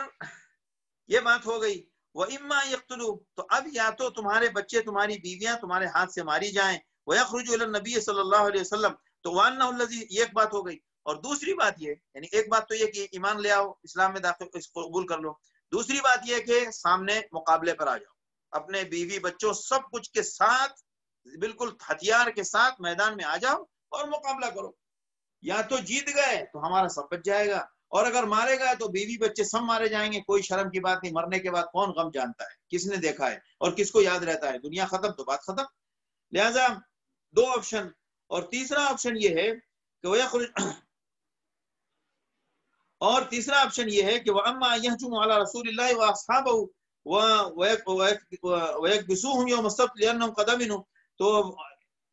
یہ بات ہو گئی، وَإِمَّا يَقْتُلُوا، تو اب یا تو تمہارے بچے تمہاری بیویاں تمہارے ہاتھ سے ماری جائیں، وَيَخْرُجُوا إِلَى النَّبِيِّ صلی اللہ علیہ وسلم، تو وَأَنَّهُ الَّذِي، یہ ایک بات ہو گئی، اور دوسری بات یہ، یعنی ایک بات تو یہ کہ ایمان لے آؤ، اسلام میں داخل اس کو قبول کر لو، دوسری بات یہ کہ سامنے مقابلے پر آ جاؤ، اپنے بیوی بچوں سب کچھ کے ساتھ، بالکل ہتھیار کے ساتھ میدان میں آ جاؤ اور مقابلہ کرو، یا تو جیت گئے تو ہمارا سب بچ جائے گا، اور اگر مارے گئے تو بیوی بچے سب مارے جائیں گے، کوئی شرم کی بات نہیں، مرنے کے بعد کون غم جانتا ہے، کس نے دیکھا ہے اور کس کو یاد رہتا ہے، دنیا ختم تو بات ختم۔ لہذا 2 آپشن، اور تیسرا آپشن یہ ہے کہ اور تیسرا آپشن یہ ہے کہ وَأَمَّا يَهْجُمُ عَلَى رَسُولِ اللَّهِ وَأَصْحَابَهُ وَيَكْبِسُوهُمْ يَوْمَ السَّبْتِ لِأَنَّهُمْ قَدْ أَمِنُوا، تو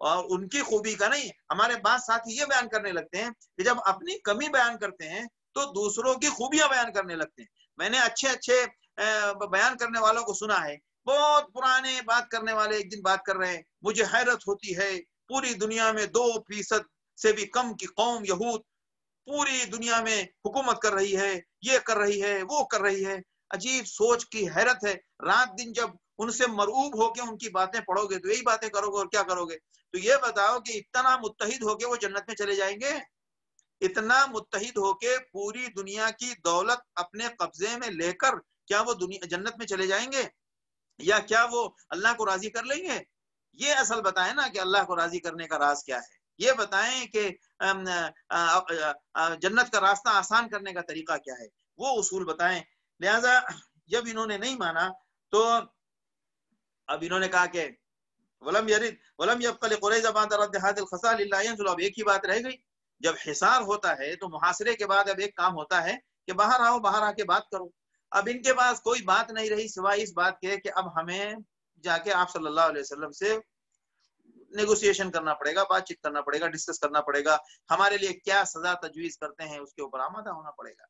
اور ان کی خوبی کا نہیں. ہمارے بعض ساتھی یہ بیان کرنے لگتے ہیں کہ جب اپنی کمی بیان کرتے ہیں تو دوسروں کی خوبیاں بیان کرنے لگتے ہیں. میں نے اچھے اچھے بیان کرنے والوں کو سنا ہے، بہت پرانے بات کرنے والے ایک دن بات کر رہے ہیں، مجھے حیرت ہوتی ہے پوری دنیا میں 2% سے بھی کم کی قوم یہود پوری دنیا میں حکومت کر رہی ہے، یہ کر رہی ہے، وہ کر رہی ہے. عجیب سوچ کی حیرت ہے. رات دن جب ان سے مرعوب ہو کے ان کی باتیں پڑھو گے تو یہی باتیں کرو گے اور کیا کرو گے. تو یہ بتاؤ کہ اتنا متحد ہو کے وہ جنت میں چلے جائیں گے؟ اتنا متحد ہو کے پوری دنیا کی دولت اپنے قبضے میں لے کر کیا وہ جنت میں چلے جائیں گے، یا کیا وہ اللہ کو راضی کر لیں گے؟ یہ اصل بتائیں نا کہ اللہ کو راضی کرنے کا راز کیا ہے. یہ بتائیں کہ جنت کا راستہ آسان کرنے کا طریقہ کیا ہے، وہ اصول بتائیں. لہذا جب انہوں نے نہیں مانا تو اب انہوں نے کہا کہ ولم یرد ولم یبق لقریظہ بعد رد هذه الخصال الا ينزل. اب ایک ہی بات رہ گئی. جب حصار ہوتا ہے تو محاصرے کے بعد اب ایک کام ہوتا ہے کہ باہر آؤ، باہر آ کے بات کرو. اب ان کے پاس کوئی بات نہیں رہی سوائے اس بات کے کہ اب ہمیں جا کے آپ صلی اللہ علیہ وسلم سے نیگوسیشن کرنا پڑے گا، بات چیت کرنا پڑے گا، ڈسکس کرنا پڑے گا، ہمارے لیے کیا سزا تجویز کرتے ہیں اس کے اوپر آمادہ ہونا پڑے گا.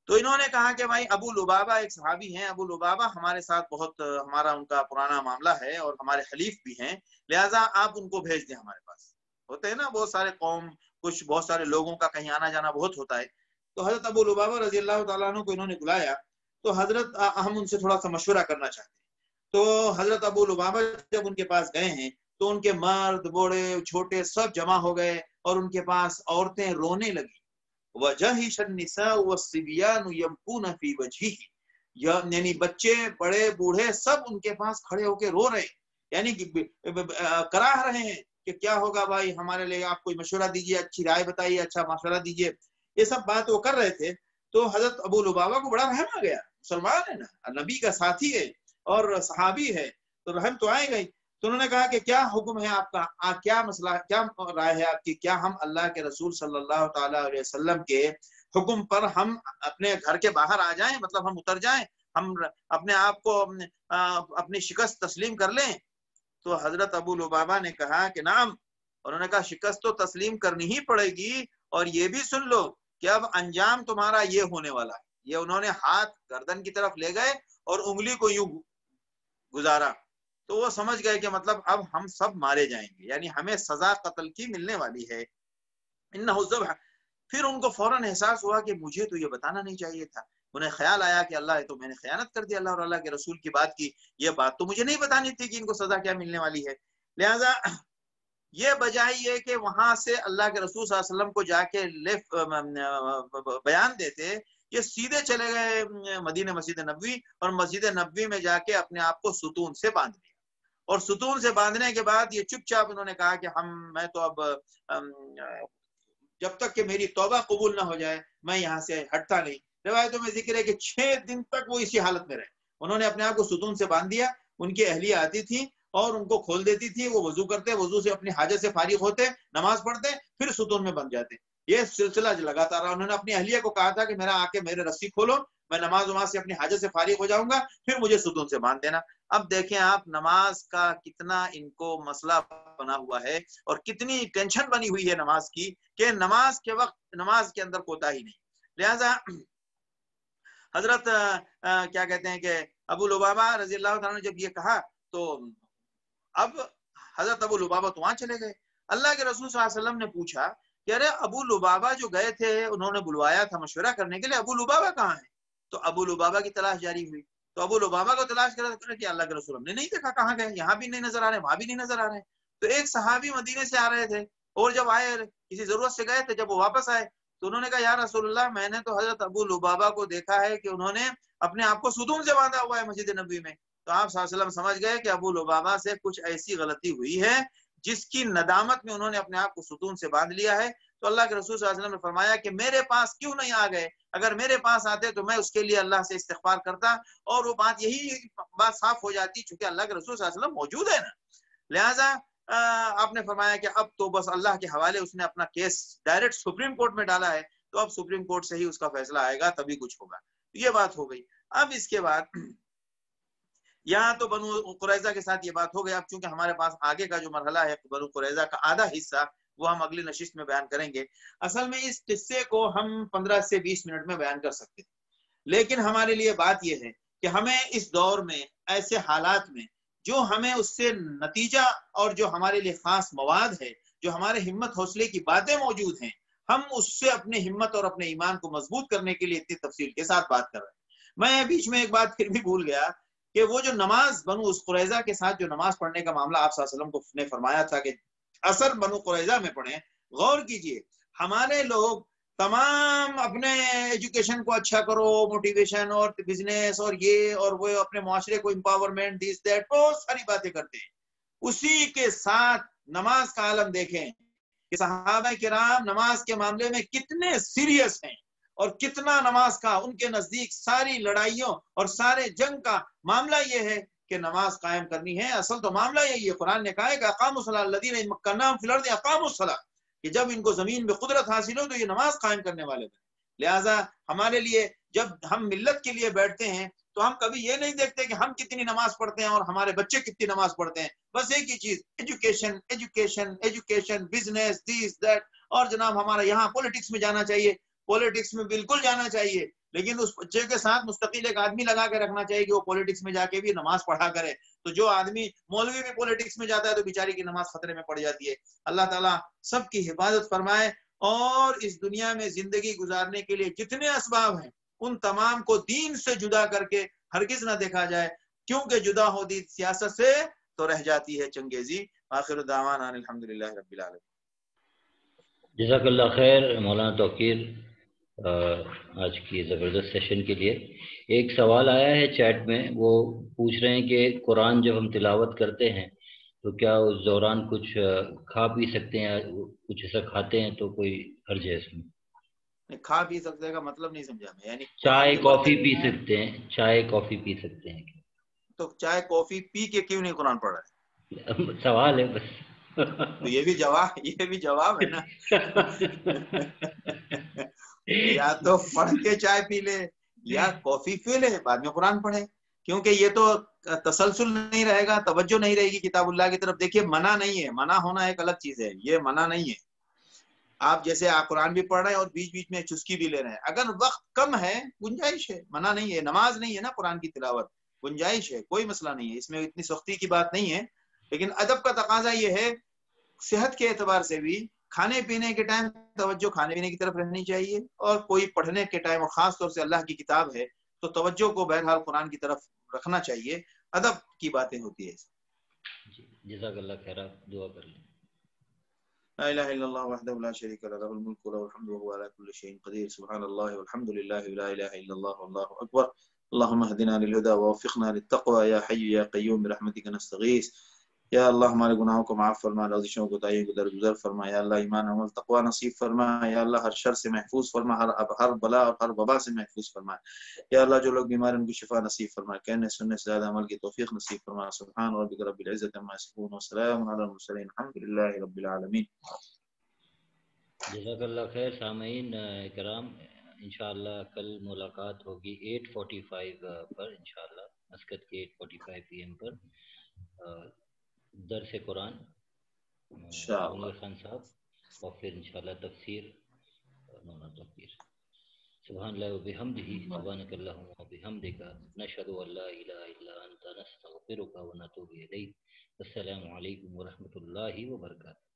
تو انہوں نے کہا کہ بھائی ابو لبابہ ایک صحابی ہیں، ابو لبابہ ہمارے ساتھ بہت ہمارا ان کا پرانا معاملہ ہے اور ہمارے حلیف بھی ہیں، لہٰذا آپ ان کو بھیج دیں ہمارے پاس. ہوتے ہیں نا بہت سارے قوم، کچھ بہت سارے لوگوں کا کہیں آنا جانا بہت ہوتا ہے. تو حضرت ابو لبابہ رضی اللہ تعالیٰ عنہ کو انہوں نے بلایا. تو حضرت ہم ان سے تھوڑا سا مشورہ کرنا چاہتے ہیں. تو حضرت ابو لبابہ جب ان کے پاس گئے ہیں تو ان کے مرد بوڑھے چھوٹے سب جمع ہو گئے اور ان کے پاس عورتیں رونے لگی. وجہش النساء والصبیان یبکون فی وجہہ، یعنی بچے بڑے بوڑھے سب ان کے پاس کھڑے ہو کے رو رہے، یعنی کراہ رہے ہیں کہ کیا ہوگا بھائی، ہمارے لیے آپ کوئی مشورہ دیجئے، اچھی رائے بتائیے، اچھا مشورہ دیجئے. یہ سب بات وہ کر رہے تھے. تو حضرت ابو لبابہ کو بڑا رحم آ گیا. مسلمان ہے نا، نبی کا ساتھی ہے اور صحابی ہے، تو رحم تو آئے گئی. تو انہوں نے کہا کہ کیا حکم ہے آپ کا، کیا مسئلہ، کیا رائے ہے آپ کی، کیا ہم اللہ کے رسول صلی اللہ تعالی علیہ وسلم کے حکم پر ہم اپنے گھر کے باہر آ جائیں، مطلب ہم اتر جائیں، ہم اپنے آپ کو اپنی شکست تسلیم کر لیں؟ تو حضرت ابو لبابہ نے کہا کہ نعم. انہوں نے کہا شکست تو تسلیم کرنی ہی پڑے گی، اور یہ بھی سن لو کہ اب انجام تمہارا یہ ہونے والا ہے. یہ انہوں نے ہاتھ گردن کی طرف لے گئے اور انگلی کو یوں گزارا، تو وہ سمجھ گئے کہ مطلب اب ہم سب مارے جائیں گے، یعنی ہمیں سزا قتل کی ملنے والی ہے. انہ الذبح. پھر ان کو فوراً احساس ہوا کہ مجھے تو یہ بتانا نہیں چاہیے تھا. انہیں خیال آیا کہ اللہ، تو میں نے خیانت کر دی اللہ اور اللہ کے رسول کی بات کی، یہ بات تو مجھے نہیں بتانی تھی کہ ان کو سزا کیا ملنے والی ہے. لہذا یہ بجائے یہ کہ وہاں سے اللہ کے رسول صلی اللہ علیہ وسلم کو جا کے بیان دیتے، یہ سیدھے چلے گئے مدینہ مسجد نبوی، اور مسجد نبوی میں جا کے اپنے آپ کو ستون سے باندھ لیا. اور ستون سے باندھنے کے بعد یہ چپ چاپ انہوں نے کہا کہ میں تو اب جب تک کہ میری توبہ قبول نہ ہو جائے میں یہاں سے ہٹتا نہیں. روایتوں میں ذکر ہے کہ 6 دن تک وہ اسی حالت میں رہے. انہوں نے اپنے آپ کو ستون سے باندھ دیا. ان کی اہلیہ آتی تھی اور ان کو کھول دیتی تھی، وہ وضو کرتے، وضو سے اپنی حاجت سے فارغ ہوتے، نماز پڑھتے، پھر ستون میں بند جاتے. یہ سلسلہ لگاتا رہا. انہوں نے اپنی اہلیہ کو کہا تھا کہ میرا آ کے میرے رسی کھولو، میں نماز وماز سے اپنی حاجت سے فارغ ہو جاؤں گا، پھر مجھے ستون سے باندھ دینا. اب دیکھیں آپ نماز کا کتنا ان کو مسئلہ بنا ہوا ہے اور کتنی ٹینشن بنی ہوئی ہے نماز کی، کہ نماز کے وقت نماز کے اندر کوتاہی نہیں. لہذا حضرت کیا کہتے ہیں کہ ابو لبابہ رضی اللہ تعالیٰ نے جب یہ کہا تو اب حضرت ابو لبابہ تو وہاں چلے گئے. اللہ کے رسول صلی اللہ علیہ وسلم نے پوچھا کہ ارے ابو لبابہ جو گئے تھے، انہوں نے بلوایا تھا مشورہ کرنے کے لیے، ابو لبابہ کہاں ہے؟ تو ابو لبابہ کی تلاش جاری ہوئی. تو ابو لبابہ کو تلاش کرے کہ اللہ کے رسول ہم نے نہیں دیکھا، کہاں گئے، یہاں بھی نہیں نظر آ رہے، وہاں بھی نہیں نظر آ رہے. تو ایک صحابی مدینے سے آ رہے تھے، اور جب آئے کسی ضرورت سے گئے تھے، جب وہ واپس آئے تو انہوں نے کہا یا رسول اللہ، میں نے تو حضرت ابو لبابہ کو دیکھا ہے کہ انہوں نے اپنے آپ کو ستون سے باندھا ہوا ہے مسجد نبوی میں. تو آپ صلی اللہ علیہ وسلم سمجھ گئے کہ ابو لبابہ سے کچھ ایسی غلطی ہوئی ہے جس کی ندامت میں انہوں نے اپنے آپ کو ستون سے باندھ لیا ہے. تو اللہ کے رسول صلی اللہ علیہ وسلم نے فرمایا کہ میرے پاس کیوں نہیں آ گئے؟ اگر میرے پاس آتے تو میں اس کے لیے اللہ سے استغفار کرتا، اور وہ بات یہی بات صاف ہو جاتی، چونکہ اللہ کے رسول صلی اللہ علیہ وسلم موجود ہے نا. لہذا آپ نے فرمایا کہ اب تو بس اللہ کے حوالے، اس نے اپنا کیس ڈائریکٹ سپریم کورٹ میں ڈالا ہے، تو اب سپریم کورٹ سے ہی اس کا فیصلہ آئے گا، تبھی کچھ ہوگا. یہ بات ہو گئی. اب اس کے بعد یہاں تو بنو قریظہ کے ساتھ یہ بات ہو گئی. اب چونکہ ہمارے پاس آگے کا جو مرحلہ ہے بنو قریظہ کا آدھا حصہ وہ ہم اگلی نشست میں بیان کریں گے. اصل میں اس قصے کو ہم 15 سے 20 منٹ میں بیان کر سکتے ہیں، لیکن ہمارے لیے بات یہ ہے کہ ہمیں اس دور میں ایسے حالات میں جو ہمیں اس سے نتیجہ اور جو ہمارے لیے خاص مواد ہے، جو ہمارے ہمت حوصلے کی باتیں موجود ہیں، ہم اس سے اپنے ہمت اور اپنے ایمان کو مضبوط کرنے کے لیے اتنی تفصیل کے ساتھ بات کر رہے ہیں. میں بیچ میں ایک بات پھر بھی بھول گیا کہ وہ جو نماز بنو اس قریظہ کے ساتھ جو نماز پڑھنے کا معاملہ آپ صلی اللہ علیہ وسلم کو نے فرمایا تھا کہ اثر بنو قریظہ میں پڑھیں. غور کیجئے، ہمارے لوگ تمام اپنے ایجوکیشن کو اچھا کرو، موٹیویشن اور بزنس اور یہ اور وہ، اپنے معاشرے کو امپاورمنٹ، دس دیٹ، بہت ساری باتیں کرتے ہیں. اسی کے ساتھ نماز کا عالم دیکھیں کہ صحابہ کرام نماز کے معاملے میں کتنے سیریس ہیں، اور کتنا نماز کا ان کے نزدیک ساری لڑائیوں اور سارے جنگ کا معاملہ یہ ہے کہ نماز قائم کرنی ہے. اصل تو معاملہ یہی ہے. قرآن نے کہا ہے کہ اقاموا الصلاۃ الذین ان مکناہم فی الارض اقاموا الصلاۃ، کہ جب ان کو زمین میں قدرت حاصل ہو تو یہ نماز قائم کرنے والے بنے. لہٰذا ہمارے لیے جب ہم ملت کے لیے بیٹھتے ہیں تو ہم کبھی یہ نہیں دیکھتے کہ ہم کتنی نماز پڑھتے ہیں اور ہمارے بچے کتنی نماز پڑھتے ہیں. بس ایک ہی چیز، education education education, business, this that. اور جناب ہمارا یہاں پولیٹکس میں جانا چاہیے، پولیٹکس میں بالکل جانا چاہیے، لیکن اس بچے کے ساتھ مستقل ایک آدمی لگا کے رکھنا چاہیے کہ وہ پولیٹکس میں جا کے بھی نماز پڑھا کرے. تو جو آدمی مولوی بھی پولیٹکس میں جاتا ہے تو بیچاری کی نماز خطرے میں پڑ جاتی ہے. اللہ تعالیٰ سب کی حفاظت فرمائے، اور اس دنیا میں زندگی گزارنے کے لیے جتنے اسباب ہیں ان تمام کو دین سے جدا کر کے ہرگز نہ دیکھا جائے، کیونکہ جدا ہو دین سیاست سے تو رہ جاتی ہے چنگیزی. آخر دعوانا الحمدللہ رب العالمین. جزاک اللہ خیر مولانا توقیر آج کی زبردست سیشن کے لیے. ایک سوال آیا ہے چیٹ میں، وہ پوچھ رہے ہیں کہ قرآن جب ہم تلاوت کرتے ہیں تو کیا اس دوران کچھ کھا پی سکتے ہیں، کچھ ایسا کھاتے ہیں تو کوئی حرج ہے اس میں؟ کھا پی سکتے کا مطلب نہیں سمجھا میں. یعنی قرآن چائے جو کافی پڑھتے پی ہیں سکتے ہیں، چائے کافی پی سکتے ہیں کیا؟ تو چائے کافی پی کے کیوں نہیں قرآن پڑھ رہے؟ سوال ہے بس. تو یہ بھی جواب ہے نا. یا تو پڑھ کے چائے پی لے یا کافی پی لے، بعد میں قرآن پڑھے، کیونکہ یہ تو تسلسل نہیں رہے گا، توجہ نہیں رہے گی کتاب اللہ کی طرف. دیکھیے منع نہیں ہے، منع ہونا ایک الگ چیز ہے، یہ منع نہیں ہے. آپ جیسے آپ قرآن بھی پڑھ رہے ہیں اور بیچ بیچ میں چسکی بھی لے رہے ہیں، اگر وقت کم ہے گنجائش ہے، منع نہیں ہے. نماز نہیں ہے نا قرآن کی تلاوت، گنجائش ہے، کوئی مسئلہ نہیں ہے، اس میں اتنی سختی کی بات نہیں ہے. لیکن ادب کا تقاضا یہ ہے، صحت کے اعتبار سے بھی کھانے پینے کے ٹائم توجہ کھانے پینے کی طرف رہنی چاہیے، اور کوئی پڑھنے کے ٹائم اور خاص طور سے اللہ کی کتاب ہے تو توجہ کو بہرحال قرآن کی طرف رکھنا چاہیے. ادب کی باتیں ہوتی ہے. جزاک اللہ خیر. آپ دعا کر لیں. لا إله إلا الله وحده لا شريك له، له الملك وله الحمد وهو على كل شيء قدير. سبحان الله والحمد لله ولا إله إلا الله والله أكبر. اللهم اهدنا للهدى ووفقنا للتقوى يا حي يا قيوم برحمتك نستغيث. یا اللہ ہمارے گناہوں کو معاف فرما، لغزشوں کو کوتاہیوں کو درگزر فرما. یا اللہ ایمان عمل تقوی نصیب فرما. یا اللہ ہر شر سے محفوظ فرما، ہر بلا اور ہر وبا سے محفوظ فرما. یا اللہ جو لوگ بیمار ہیں ان کی شفا نصیب فرما، کہنے سننے سے زیادہ عمل کی توفیق نصیب فرما. سبحان ربک رب العزت عما یصفون وسلام علی المرسلین الحمد للہ رب العالمین. جزاک اللہ خیر. سامعین کرام، انشاءاللہ کل ملاقات ہوگی 8:45 پر، انشاءاللہ مسقط کے 8:45 PM پر، درس قرآن انشاءاللہ. منیر خان صاحب، اور پھر انشاءاللہ تفسیر مولانا توقیر. سبحان اللہ وبحمدہ، سبحانک اللہم وبحمدک، نشہد ان لا الہ الا انت، نستغفرک ونتوب الیک. السلام علیکم ورحمۃ اللہ وبرکاتہ.